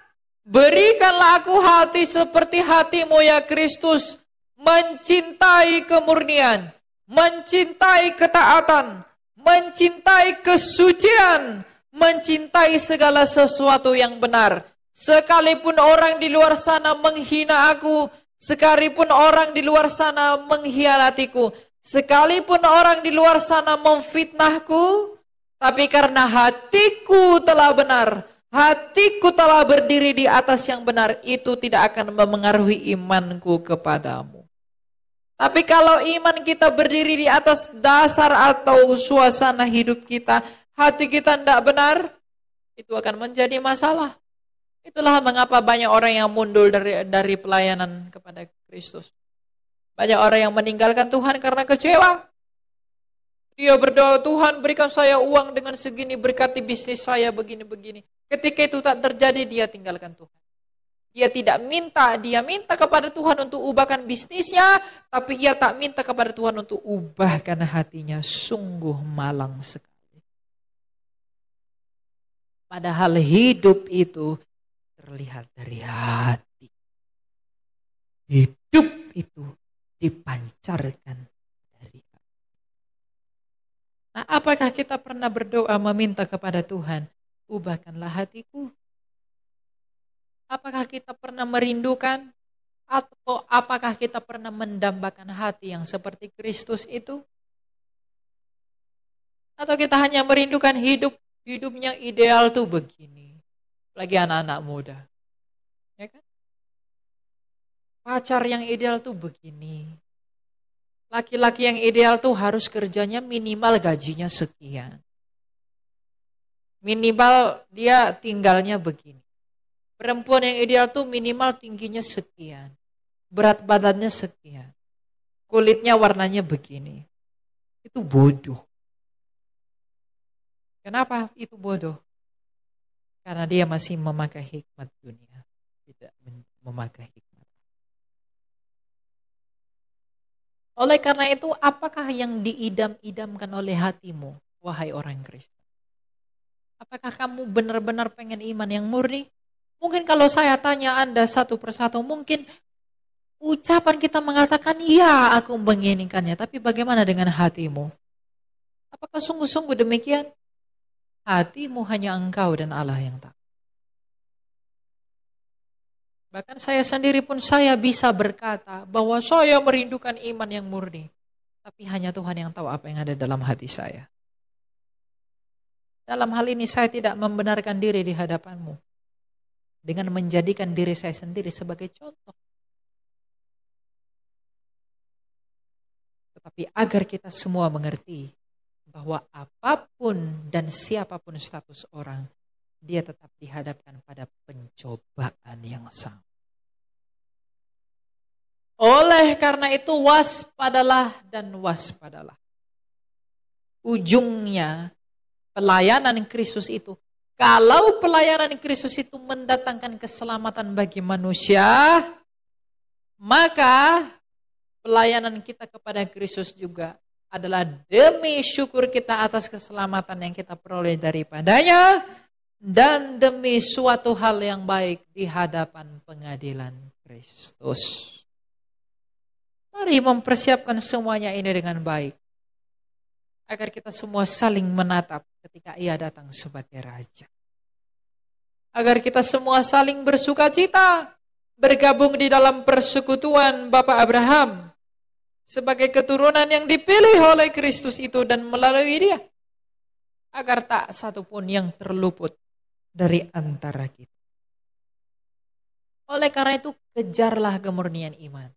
Berikanlah aku hati seperti hatimu ya Kristus, mencintai kemurnian, mencintai ketaatan, mencintai kesucian, mencintai segala sesuatu yang benar. Sekalipun orang di luar sana menghina aku, sekalipun orang di luar sana mengkhianatiku, sekalipun orang di luar sana memfitnahku, tapi karena hatiku telah benar, hatiku telah berdiri di atas yang benar, itu tidak akan memengaruhi imanku kepadamu. Tapi kalau iman kita berdiri di atas dasar atau suasana hidup kita, hati kita tidak benar, itu akan menjadi masalah. Itulah mengapa banyak orang yang mundur dari pelayanan kepada Kristus. Banyak orang yang meninggalkan Tuhan karena kecewa. Dia berdoa, Tuhan berikan saya uang dengan segini, berkati bisnis saya begini-begini. Ketika itu tak terjadi, dia tinggalkan Tuhan. Dia tidak minta, dia minta kepada Tuhan untuk ubahkan bisnisnya, tapi ia tak minta kepada Tuhan untuk ubahkan hatinya. Sungguh malang sekali. Padahal hidup itu terlihat dari hati. Hidup itu dipancarkan dari hati. Nah, apakah kita pernah berdoa meminta kepada Tuhan, ubahkanlah hatiku? Apakah kita pernah merindukan atau apakah kita pernah mendambakan hati yang seperti Kristus itu? Atau kita hanya merindukan hidupnya ideal tuh begini. Lagi anak-anak muda. Ya kan? Pacar yang ideal tuh begini. Laki-laki yang ideal tuh harus kerjanya minimal gajinya sekian. Minimal dia tinggalnya begini. Perempuan yang ideal tuh minimal tingginya sekian. Berat badannya sekian. Kulitnya warnanya begini. Itu bodoh. Kenapa itu bodoh? Karena dia masih memakai hikmat dunia. Tidak memakai hikmat. Oleh karena itu, apakah yang diidam-idamkan oleh hatimu, wahai orang Kristen? Apakah kamu benar-benar pengen iman yang murni? Mungkin kalau saya tanya Anda satu persatu, mungkin ucapan kita mengatakan, ya aku menginginkannya. Tapi bagaimana dengan hatimu? Apakah sungguh-sungguh demikian? Hatimu hanya Engkau dan Allah yang tahu. Bahkan saya sendiri pun saya bisa berkata bahwa saya merindukan iman yang murni. Tapi hanya Tuhan yang tahu apa yang ada dalam hati saya. Dalam hal ini saya tidak membenarkan diri di hadapanmu. Dengan menjadikan diri saya sendiri sebagai contoh. Tetapi agar kita semua mengerti bahwa apapun dan siapapun status orang, dia tetap dihadapkan pada pencobaan yang sama. Oleh karena itu waspadalah dan waspadalah. Ujungnya pelayanan Kristus itu, kalau pelayanan Kristus itu mendatangkan keselamatan bagi manusia, maka pelayanan kita kepada Kristus juga adalah demi syukur kita atas keselamatan yang kita peroleh daripadanya, dan demi suatu hal yang baik di hadapan pengadilan Kristus. Mari mempersiapkan semuanya ini dengan baik, agar kita semua saling menatap ketika Ia datang sebagai Raja. Agar kita semua saling bersuka cita, bergabung di dalam persekutuan Bapak Abraham, sebagai keturunan yang dipilih oleh Kristus itu dan melalui Dia, agar tak satupun yang terluput dari antara kita. Oleh karena itu, kejarlah kemurnian iman,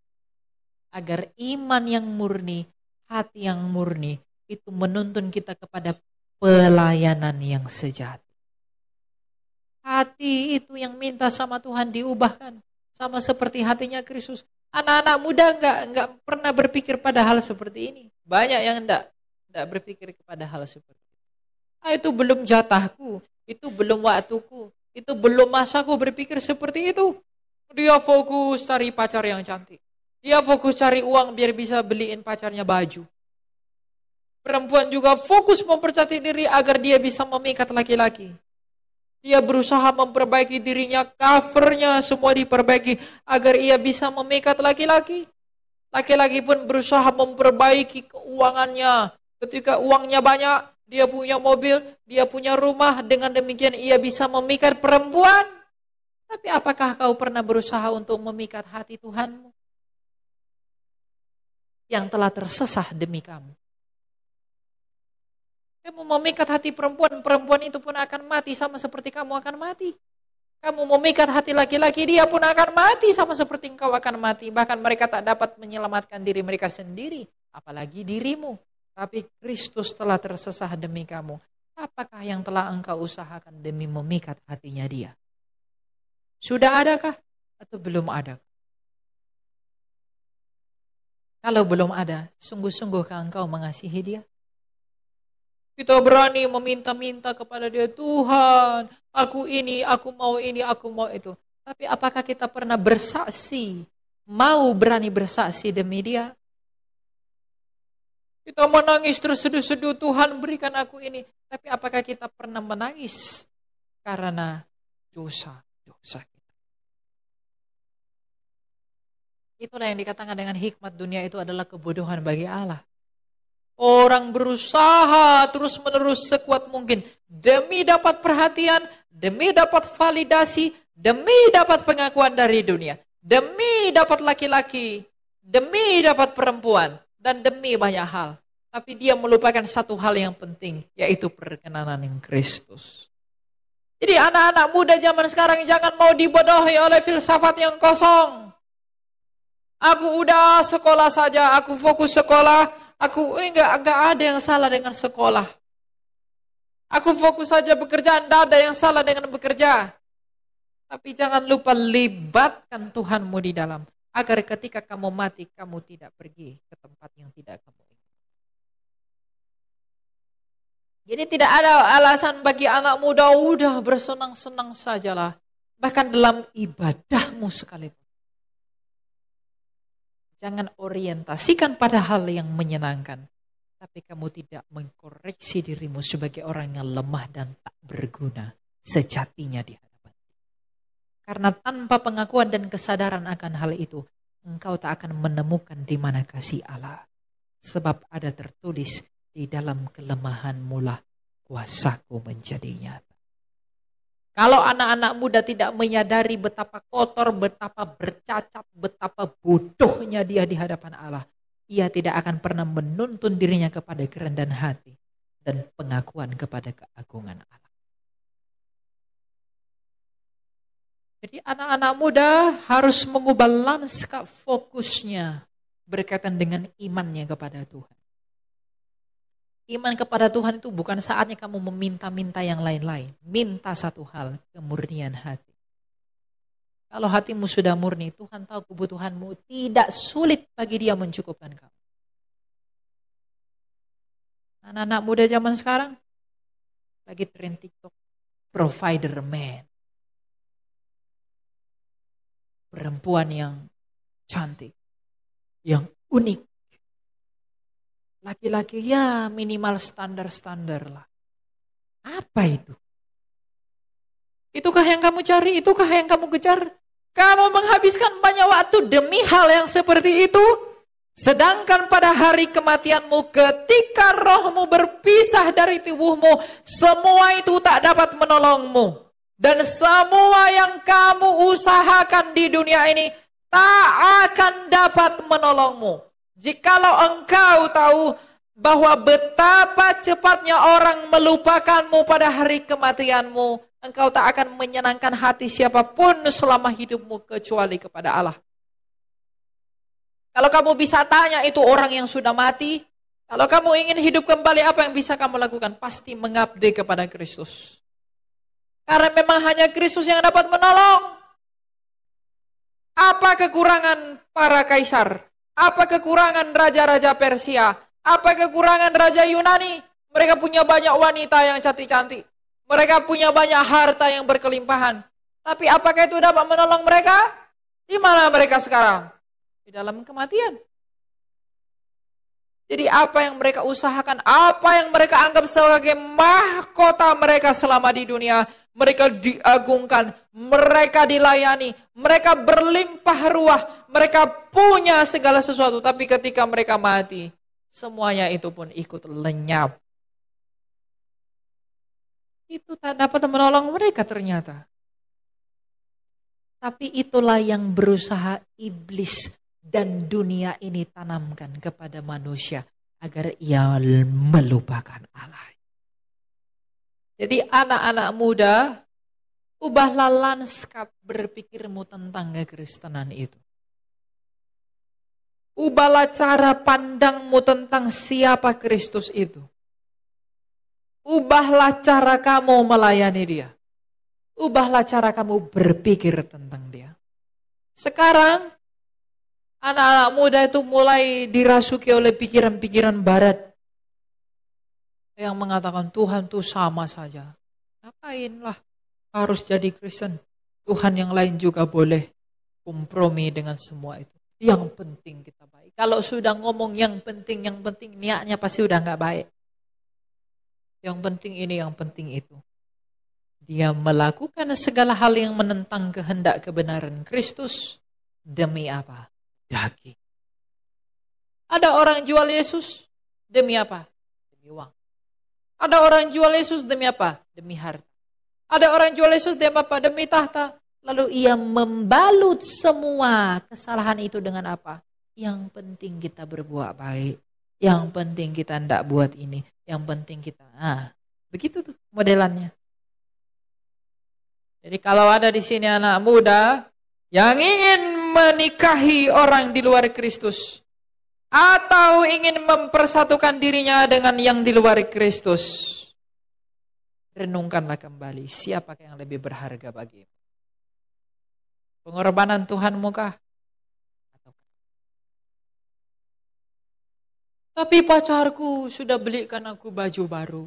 agar iman yang murni, hati yang murni, itu menuntun kita kepada pelayanan yang sejati. Hati itu yang minta sama Tuhan diubahkan, sama seperti hatinya Kristus. Anak-anak muda enggak pernah berpikir pada hal seperti ini. Banyak yang enggak berpikir kepada hal seperti itu. Itu belum jatahku, itu belum waktuku, itu belum masaku berpikir seperti itu. Dia fokus cari pacar yang cantik. Dia fokus cari uang biar bisa beliin pacarnya baju. Perempuan juga fokus mempercantik diri agar dia bisa memikat laki-laki. Dia berusaha memperbaiki dirinya, covernya semua diperbaiki agar ia bisa memikat laki-laki. Laki-laki pun berusaha memperbaiki keuangannya. Ketika uangnya banyak, dia punya mobil, dia punya rumah, dengan demikian ia bisa memikat perempuan. Tapi apakah kau pernah berusaha untuk memikat hati Tuhanmu yang telah tersesah demi kamu? Kamu memikat hati perempuan, perempuan itu pun akan mati sama seperti kamu akan mati. Kamu memikat hati laki-laki, dia pun akan mati sama seperti engkau akan mati. Bahkan mereka tak dapat menyelamatkan diri mereka sendiri, apalagi dirimu. Tapi Kristus telah tersesah demi kamu. Apakah yang telah engkau usahakan demi memikat hatinya dia? Sudah adakah atau belum ada? Kalau belum ada, sungguh-sungguhkah engkau mengasihi dia? Kita berani meminta-minta kepada dia, Tuhan, aku ini, aku mau ini, aku mau itu. Tapi apakah kita pernah bersaksi, mau berani bersaksi demi dia? Kita menangis terseduh-seduh, Tuhan berikan aku ini. Tapi apakah kita pernah menangis karena dosa-dosa kita? Itulah yang dikatakan dengan hikmat dunia itu adalah kebodohan bagi Allah. Orang berusaha terus-menerus sekuat mungkin demi dapat perhatian, demi dapat validasi, demi dapat pengakuan dari dunia, demi dapat laki-laki, demi dapat perempuan, dan demi banyak hal. Tapi dia melupakan satu hal yang penting, yaitu perkenanan yang Kristus. Jadi anak-anak muda zaman sekarang jangan mau dibodohi oleh filsafat yang kosong. Aku udah sekolah saja, aku fokus sekolah. Enggak ada yang salah dengan sekolah. Aku fokus saja pekerjaan, tidak ada yang salah dengan bekerja. Tapi jangan lupa libatkan Tuhanmu di dalam, agar ketika kamu mati, kamu tidak pergi ke tempat yang tidak kamu inginkan. Jadi tidak ada alasan bagi anak muda, udah bersenang-senang sajalah. Bahkan dalam ibadahmu sekalipun. Jangan orientasikan pada hal yang menyenangkan. Tapi kamu tidak mengkoreksi dirimu sebagai orang yang lemah dan tak berguna sejatinya di hadapan. Karena tanpa pengakuan dan kesadaran akan hal itu, engkau tak akan menemukan di mana kasih Allah. Sebab ada tertulis, di dalam kelemahanmu lah kuasaku menjadi nyata. Kalau anak-anak muda tidak menyadari betapa kotor, betapa bercacat, betapa bodohnya dia di hadapan Allah, ia tidak akan pernah menuntun dirinya kepada kerendahan hati dan pengakuan kepada keagungan Allah. Jadi anak-anak muda harus mengubah lanskap fokusnya berkaitan dengan imannya kepada Tuhan. Iman kepada Tuhan itu bukan saatnya kamu meminta-minta yang lain-lain. Minta satu hal, kemurnian hati. Kalau hatimu sudah murni, Tuhan tahu kebutuhanmu, tidak sulit bagi Dia mencukupkan kamu. Anak-anak muda zaman sekarang lagi tren TikTok, provider man. Perempuan yang cantik, yang unik. Laki-laki ya minimal standar-standar lah. Apa itu? Itukah yang kamu cari? Itukah yang kamu kejar? Kamu menghabiskan banyak waktu demi hal yang seperti itu. Sedangkan pada hari kematianmu ketika rohmu berpisah dari tubuhmu, semua itu tak dapat menolongmu. Dan semua yang kamu usahakan di dunia ini tak akan dapat menolongmu. Jikalau engkau tahu bahwa betapa cepatnya orang melupakanmu pada hari kematianmu, engkau tak akan menyenangkan hati siapapun selama hidupmu kecuali kepada Allah. Kalau kamu bisa tanya itu orang yang sudah mati, kalau kamu ingin hidup kembali, apa yang bisa kamu lakukan? Pasti mengabdi kepada Kristus. Karena memang hanya Kristus yang dapat menolong. Apa kekurangan para kaisar? Apa kekurangan raja-raja Persia? Apa kekurangan raja Yunani? Mereka punya banyak wanita yang cantik-cantik. Mereka punya banyak harta yang berkelimpahan. Tapi apakah itu dapat menolong mereka? Di mana mereka sekarang? Di dalam kematian. Jadi apa yang mereka usahakan, apa yang mereka anggap sebagai mahkota mereka selama di dunia, mereka diagungkan, mereka dilayani, mereka berlimpah ruah, mereka punya segala sesuatu. Tapi ketika mereka mati, semuanya itu pun ikut lenyap. Itu tak dapat menolong mereka ternyata. Tapi itulah yang berusaha iblis dan dunia ini tanamkan kepada manusia agar ia melupakan Allah. Jadi anak-anak muda, ubahlah lanskap berpikirmu tentang kekristenan itu. Ubahlah cara pandangmu tentang siapa Kristus itu. Ubahlah cara kamu melayani dia. Ubahlah cara kamu berpikir tentang dia. Sekarang, anak-anak muda itu mulai dirasuki oleh pikiran-pikiran barat. Yang mengatakan Tuhan itu sama saja. Ngapainlah harus jadi Kristen. Tuhan yang lain juga boleh kompromi dengan semua itu. Yang penting kita baik. Kalau sudah ngomong yang penting, niatnya pasti udah gak baik. Yang penting ini, yang penting itu. Dia melakukan segala hal yang menentang kehendak kebenaran Kristus. Demi apa? Daging. Ada orang jual Yesus. Demi apa? Demi uang. Ada orang jual Yesus demi apa? Demi harta. Ada orang jual Yesus demi apa? Demi tahta. Lalu ia membalut semua kesalahan itu dengan apa? Yang penting kita berbuat baik. Yang penting kita tidak buat ini. Yang penting kita, begitu tuh modelannya. Jadi kalau ada di sini anak muda yang ingin menikahi orang di luar Kristus, atau ingin mempersatukan dirinya dengan yang di luar Kristus, renungkanlah kembali siapakah yang lebih berharga bagimu. Pengorbanan Tuhanmu kah? Tapi pacarku sudah belikan aku baju baru.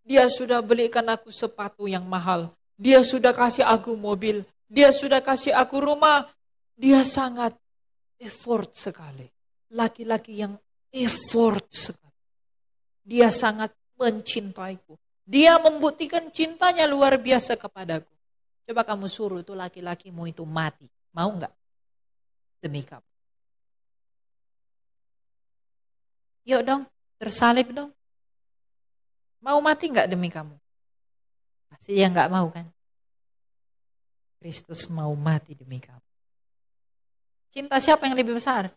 Dia sudah belikan aku sepatu yang mahal. Dia sudah kasih aku mobil. Dia sudah kasih aku rumah. Dia sangat effort sekali. Laki-laki yang effort sekali. Dia sangat mencintaiku. Dia membuktikan cintanya luar biasa kepadaku. Coba kamu suruh itu laki-lakimu itu mati. Mau enggak? Demi kamu. Yuk dong, tersalib dong. Mau mati enggak demi kamu? Pasti ya enggak mau kan? Kristus mau mati demi kamu. Cinta siapa yang lebih besar?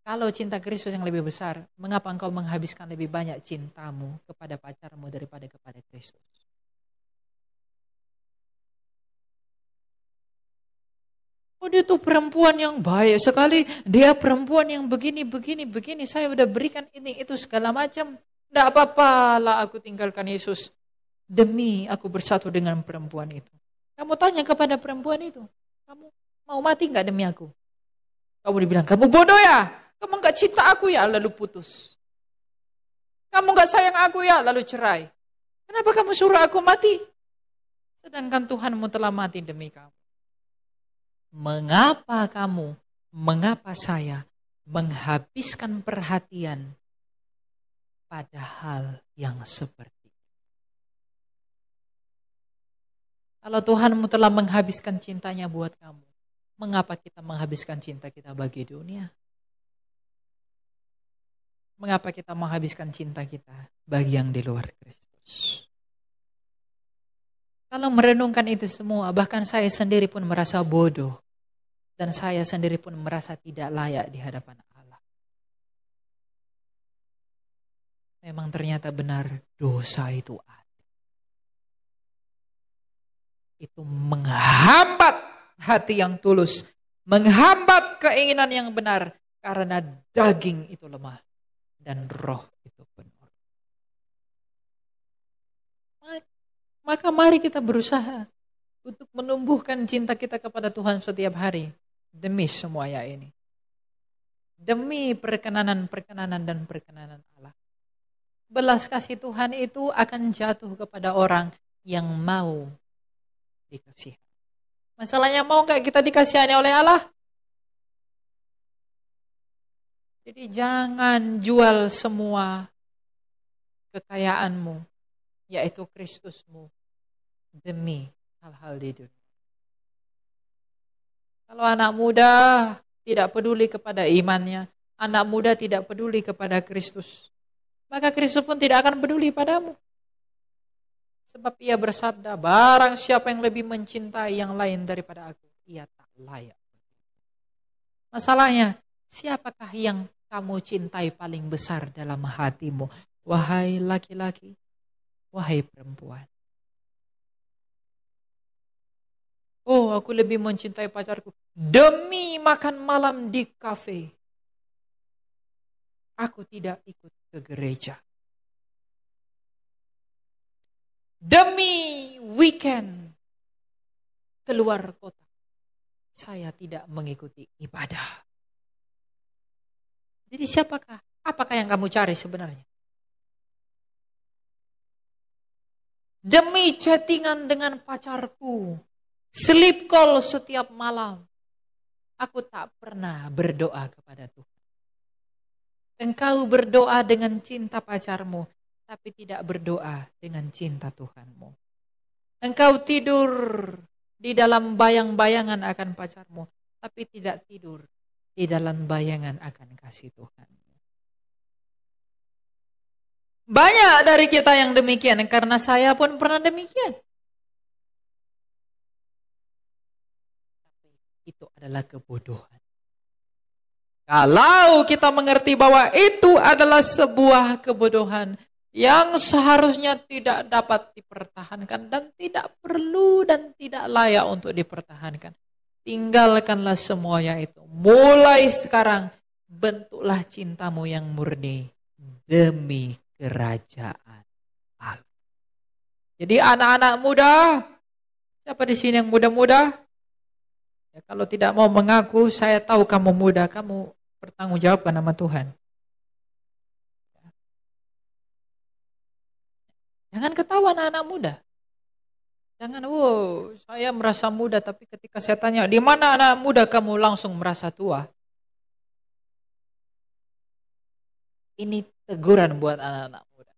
Kalau cinta Kristus yang lebih besar, mengapa engkau menghabiskan lebih banyak cintamu kepada pacarmu daripada kepada Kristus? Oh dia tuh perempuan yang baik sekali, dia perempuan yang begini, saya udah berikan ini, itu segala macam. Tidak apa-apa lah aku tinggalkan Yesus, demi aku bersatu dengan perempuan itu. Kamu tanya kepada perempuan itu, kamu mau mati gak demi aku? Kamu dibilang, kamu bodoh ya? Kamu gak cinta aku ya? Lalu putus. Kamu gak sayang aku ya? Lalu cerai. Kenapa kamu suruh aku mati? Sedangkan Tuhanmu telah mati demi kamu. Mengapa kamu, mengapa saya menghabiskan perhatian pada hal yang seperti itu. Kalau Tuhanmu telah menghabiskan cintanya buat kamu, mengapa kita menghabiskan cinta kita bagi dunia? Mengapa kita menghabiskan cinta kita bagi yang di luar Kristus? Kalau merenungkan itu semua, bahkan saya sendiri pun merasa bodoh. Dan saya sendiri pun merasa tidak layak di hadapan Allah. Memang ternyata benar dosa itu ada. Itu menghambat hati yang tulus. Menghambat keinginan yang benar. Karena daging itu lemah. Dan roh itu penuh. Maka mari kita berusaha untuk menumbuhkan cinta kita kepada Tuhan setiap hari. Demi semuanya ini. Demi perkenanan dan perkenanan Allah. Belas kasih Tuhan itu akan jatuh kepada orang yang mau dikasihi. Masalahnya mau gak kita dikasihani oleh Allah? Jadi jangan jual semua kekayaanmu, yaitu Kristusmu, demi hal-hal di dunia. Kalau anak muda tidak peduli kepada imannya, anak muda tidak peduli kepada Kristus, maka Kristus pun tidak akan peduli padamu. Sebab ia bersabda, barang siapa yang lebih mencintai yang lain daripada aku, ia tak layak. Masalahnya, siapakah yang kamu cintai paling besar dalam hatimu? Wahai laki-laki, wahai perempuan. Oh, aku lebih mencintai pacarku. Demi makan malam di kafe, aku tidak ikut ke gereja. Demi weekend keluar kota, saya tidak mengikuti ibadah. Jadi apakah yang kamu cari sebenarnya? Demi chattingan dengan pacarku, sleep call setiap malam, aku tak pernah berdoa kepada Tuhan. Engkau berdoa dengan cinta pacarmu, tapi tidak berdoa dengan cinta Tuhanmu. Engkau tidur di dalam bayang-bayangan akan pacarmu, tapi tidak tidur di dalam bayangan akan kasih Tuhan. Banyak dari kita yang demikian, karena saya pun pernah demikian. Itu adalah kebodohan. Kalau kita mengerti bahwa itu adalah sebuah kebodohan yang seharusnya tidak dapat dipertahankan dan tidak perlu dan tidak layak untuk dipertahankan, tinggalkanlah semuanya itu. Mulai sekarang bentuklah cintamu yang murni demi kerajaan Allah. Jadi anak-anak muda, siapa di sini yang muda-muda? Ya, kalau tidak mau mengaku, saya tahu kamu muda, kamu bertanggung jawabkan sama Tuhan. Jangan ketawa anak-anak muda. Jangan, saya merasa muda, tapi ketika saya tanya, di mana anak muda, kamu langsung merasa tua. Ini teguran buat anak-anak muda.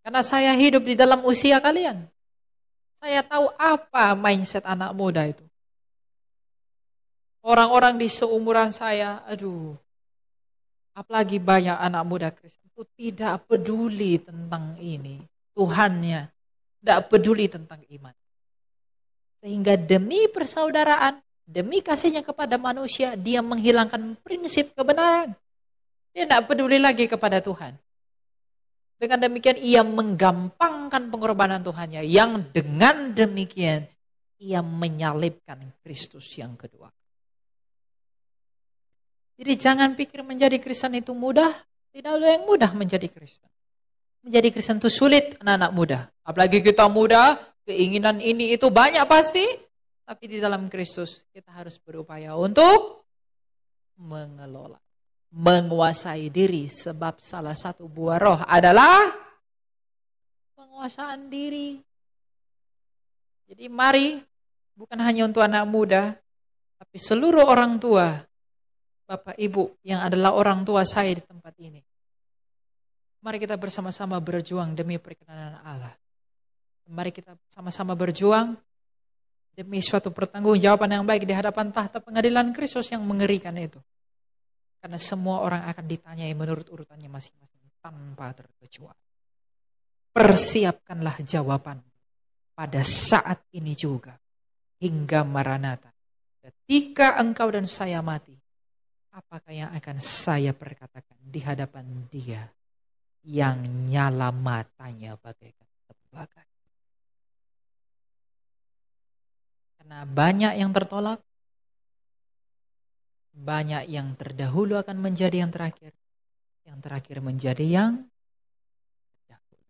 Karena saya hidup di dalam usia kalian. Saya tahu apa mindset anak muda itu. Orang-orang di seumuran saya, apalagi banyak anak muda Kristen itu tidak peduli tentang ini. Tuhannya, tidak peduli tentang iman. Sehingga demi persaudaraan, demi kasihnya kepada manusia, dia menghilangkan prinsip kebenaran. Dia tidak peduli lagi kepada Tuhan. Dengan demikian ia menggampangkan pengorbanan Tuhannya, yang dengan demikian ia menyalibkan Kristus yang kedua. Jadi jangan pikir menjadi Kristen itu mudah. Tidak ada yang mudah menjadi Kristen. Menjadi Kristen itu sulit, anak-anak muda. Apalagi kita muda, keinginan ini itu banyak pasti. Tapi di dalam Kristus kita harus berupaya untuk mengelola, menguasai diri. Sebab salah satu buah roh adalah penguasaan diri. Jadi mari, bukan hanya untuk anak muda, tapi seluruh orang tua, Bapak Ibu yang adalah orang tua saya di tempat ini. Mari kita bersama-sama berjuang demi perkenanan Allah. Mari kita sama-sama berjuang demi suatu pertanggungjawaban yang baik di hadapan tahta pengadilan Kristus yang mengerikan itu. Karena semua orang akan ditanyai menurut urutannya masing-masing tanpa terkecuali. Persiapkanlah jawaban pada saat ini juga. Hingga Maranatha. Ketika engkau dan saya mati, apakah yang akan saya perkatakan di hadapan Dia yang nyala matanya bagaikan tembaga? Karena banyak yang tertolak, banyak yang terdahulu akan menjadi yang terakhir menjadi yang terdahulu.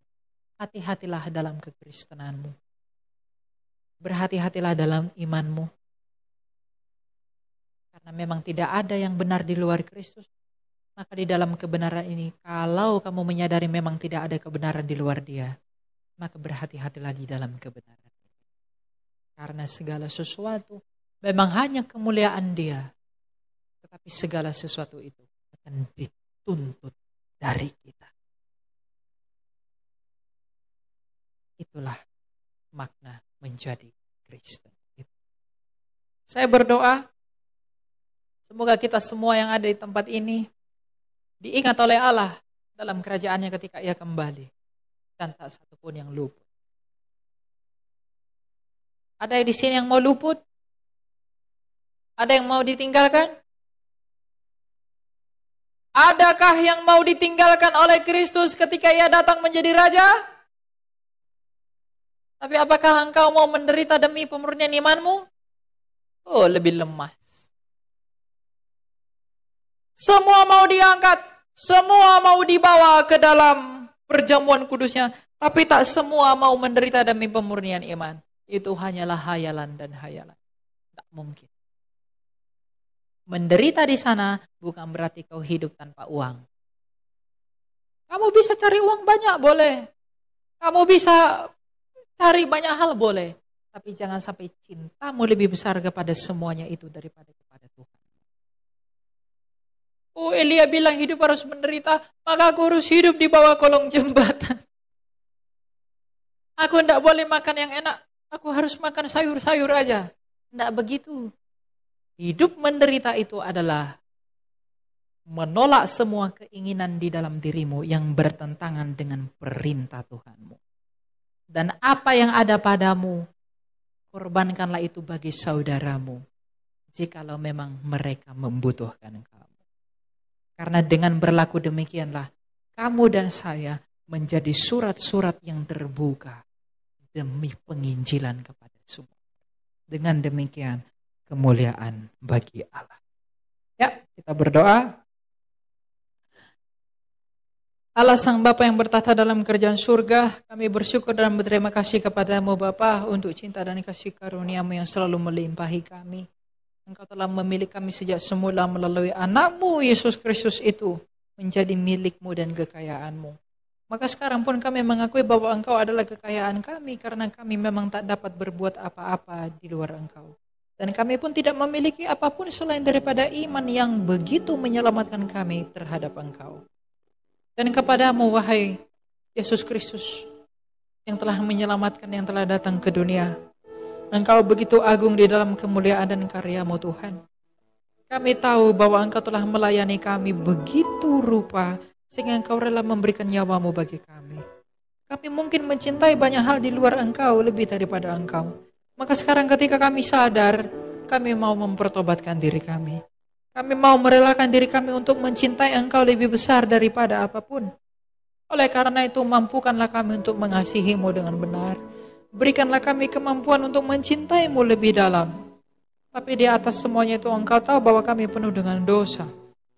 Hati-hatilah dalam kekristenanmu, berhati-hatilah dalam imanmu. Karena memang tidak ada yang benar di luar Kristus. Maka di dalam kebenaran ini, kalau kamu menyadari memang tidak ada kebenaran di luar Dia, maka berhati-hatilah di dalam kebenaran. Karena segala sesuatu memang hanya kemuliaan Dia. Tetapi segala sesuatu itu akan dituntut dari kita. Itulah makna menjadi Kristen. Saya berdoa, semoga kita semua yang ada di tempat ini diingat oleh Allah dalam kerajaannya ketika Ia kembali. Dan tak satu pun yang luput. Ada di sini yang mau luput? Ada yang mau ditinggalkan? Adakah yang mau ditinggalkan oleh Kristus ketika Ia datang menjadi Raja? Tapi apakah engkau mau menderita demi pemurnian imanmu? Oh, lebih lemas. Semua mau diangkat, semua mau dibawa ke dalam perjamuan kudusnya, tapi tak semua mau menderita demi pemurnian iman. Itu hanyalah hayalan dan hayalan. Tak mungkin. Menderita di sana bukan berarti kau hidup tanpa uang. Kamu bisa cari uang banyak, boleh. Kamu bisa cari banyak hal, boleh. Tapi jangan sampai cintamu lebih besar kepada semuanya itu daripada kepada Tuhan. Oh, Elia bilang hidup harus menderita, maka aku harus hidup di bawah kolong jembatan. Aku tidak boleh makan yang enak, aku harus makan sayur-sayur aja. Tidak begitu. Hidup menderita itu adalah menolak semua keinginan di dalam dirimu yang bertentangan dengan perintah Tuhanmu. Dan apa yang ada padamu, korbankanlah itu bagi saudaramu, jikalau memang mereka membutuhkan kamu. Karena dengan berlaku demikianlah, kamu dan saya menjadi surat-surat yang terbuka demi penginjilan kepada semua. Dengan demikian, kemuliaan bagi Allah. Ya, kita berdoa. Allah Sang Bapa yang bertata dalam kerajaan surga, kami bersyukur dan berterima kasih kepadamu Bapa untuk cinta dan kasih karunia-Mu yang selalu melimpahi kami. Engkau telah memilih kami sejak semula melalui anak-Mu Yesus Kristus itu menjadi milik-Mu dan kekayaan-Mu. Maka sekarang pun kami mengakui bahwa Engkau adalah kekayaan kami karena kami memang tak dapat berbuat apa-apa di luar Engkau. Dan kami pun tidak memiliki apapun selain daripada iman yang begitu menyelamatkan kami terhadap Engkau. Dan kepadamu wahai Yesus Kristus yang telah menyelamatkan, yang telah datang ke dunia. Engkau begitu agung di dalam kemuliaan dan karya-Mu Tuhan. Kami tahu bahwa Engkau telah melayani kami begitu rupa sehingga Engkau rela memberikan nyawa-Mu bagi kami. Kami mungkin mencintai banyak hal di luar Engkau lebih daripada Engkau. Maka sekarang ketika kami sadar, kami mau mempertobatkan diri kami. Kami mau merelakan diri kami untuk mencintai Engkau lebih besar daripada apapun. Oleh karena itu, mampukanlah kami untuk mengasihi-Mu dengan benar. Berikanlah kami kemampuan untuk mencintai-Mu lebih dalam. Tapi di atas semuanya itu Engkau tahu bahwa kami penuh dengan dosa.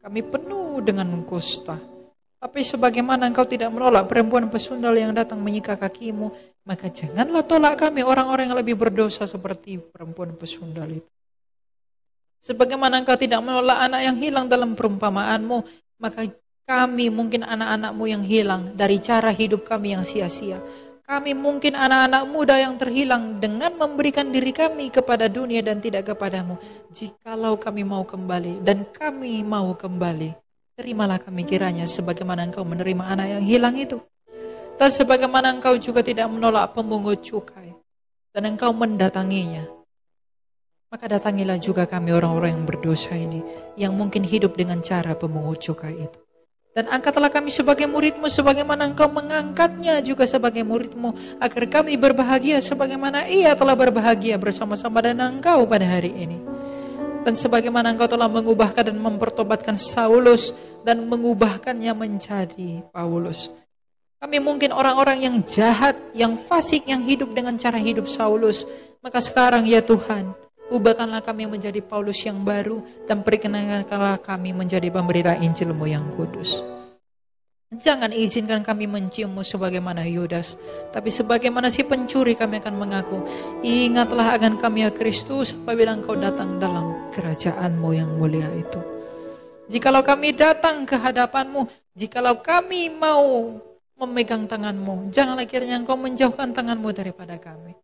Kami penuh dengan kusta. Tapi sebagaimana Engkau tidak menolak perempuan pesundal yang datang menyika kaki-Mu, maka janganlah tolak kami orang-orang yang lebih berdosa seperti perempuan pesundal itu. Sebagaimana Engkau tidak menolak anak yang hilang dalam perumpamaan-Mu, maka kami mungkin anak-anak-Mu yang hilang dari cara hidup kami yang sia-sia. Kami mungkin anak-anak muda yang terhilang dengan memberikan diri kami kepada dunia dan tidak kepadamu. Jikalau kami mau kembali dan kami mau kembali, terimalah kami kiranya sebagaimana Engkau menerima anak yang hilang itu. Dan sebagaimana Engkau juga tidak menolak pemungut cukai dan Engkau mendatanginya. Maka datangilah juga kami orang-orang yang berdosa ini, yang mungkin hidup dengan cara pemungut cukai itu. Dan angkatlah kami sebagai murid-Mu, sebagaimana Engkau mengangkatnya juga sebagai murid-Mu, agar kami berbahagia sebagaimana Ia telah berbahagia bersama-sama dengan Engkau pada hari ini. Dan sebagaimana Engkau telah mengubahkan dan mempertobatkan Saulus, dan mengubahkannya menjadi Paulus. Kami mungkin orang-orang yang jahat, yang fasik, yang hidup dengan cara hidup Saulus. Maka sekarang ya Tuhan, ubahkanlah kami menjadi Paulus yang baru, dan perkenankanlah kami menjadi pemberita Injil-Mu yang kudus. Jangan izinkan kami mencium-Mu sebagaimana Yudas, tapi sebagaimana si pencuri kami akan mengaku, ingatlah akan kami ya Kristus, apabila Engkau datang dalam kerajaan-Mu yang mulia itu. Jikalau kami datang ke hadapan-Mu, jikalau kami mau memegang tangan-Mu, janganlah kiranya Engkau menjauhkan tangan-Mu daripada kami.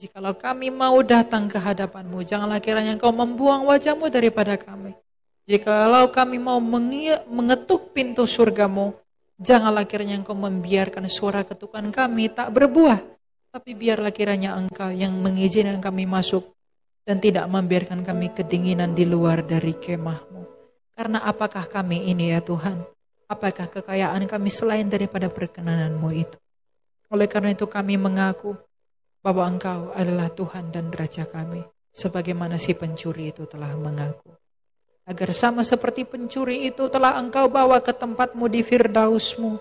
Jikalau kami mau datang ke hadapan-Mu, janganlah kiranya Engkau membuang wajah-Mu daripada kami. Jikalau kami mau mengetuk pintu surga-Mu, janganlah kiranya Engkau membiarkan suara ketukan kami tak berbuah. Tapi biarlah kiranya Engkau yang mengizinkan kami masuk dan tidak membiarkan kami kedinginan di luar dari kemah-Mu. Karena apakah kami ini ya Tuhan? Apakah kekayaan kami selain daripada perkenanan-Mu itu? Oleh karena itu kami mengaku bahwa Engkau adalah Tuhan dan Raja kami, sebagaimana si pencuri itu telah mengaku. Agar sama seperti pencuri itu telah Engkau bawa ke tempat-Mu di Firdaus-Mu,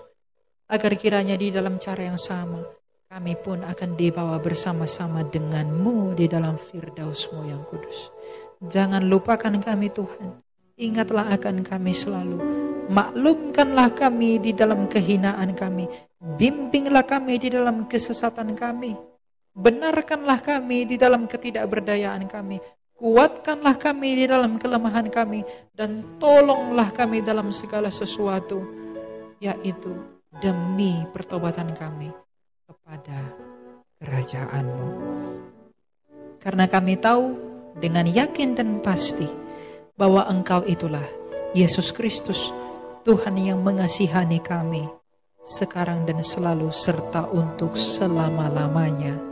agar kiranya di dalam cara yang sama, kami pun akan dibawa bersama-sama dengan-Mu di dalam Firdaus-Mu yang kudus. Jangan lupakan kami Tuhan, ingatlah akan kami selalu, maklumkanlah kami di dalam kehinaan kami, bimbinglah kami di dalam kesesatan kami, benarkanlah kami di dalam ketidakberdayaan kami, kuatkanlah kami di dalam kelemahan kami, dan tolonglah kami dalam segala sesuatu, yaitu demi pertobatan kami kepada kerajaan-Mu. Karena kami tahu dengan yakin dan pasti bahwa Engkau itulah Yesus Kristus, Tuhan yang mengasihani kami sekarang dan selalu serta untuk selama-lamanya.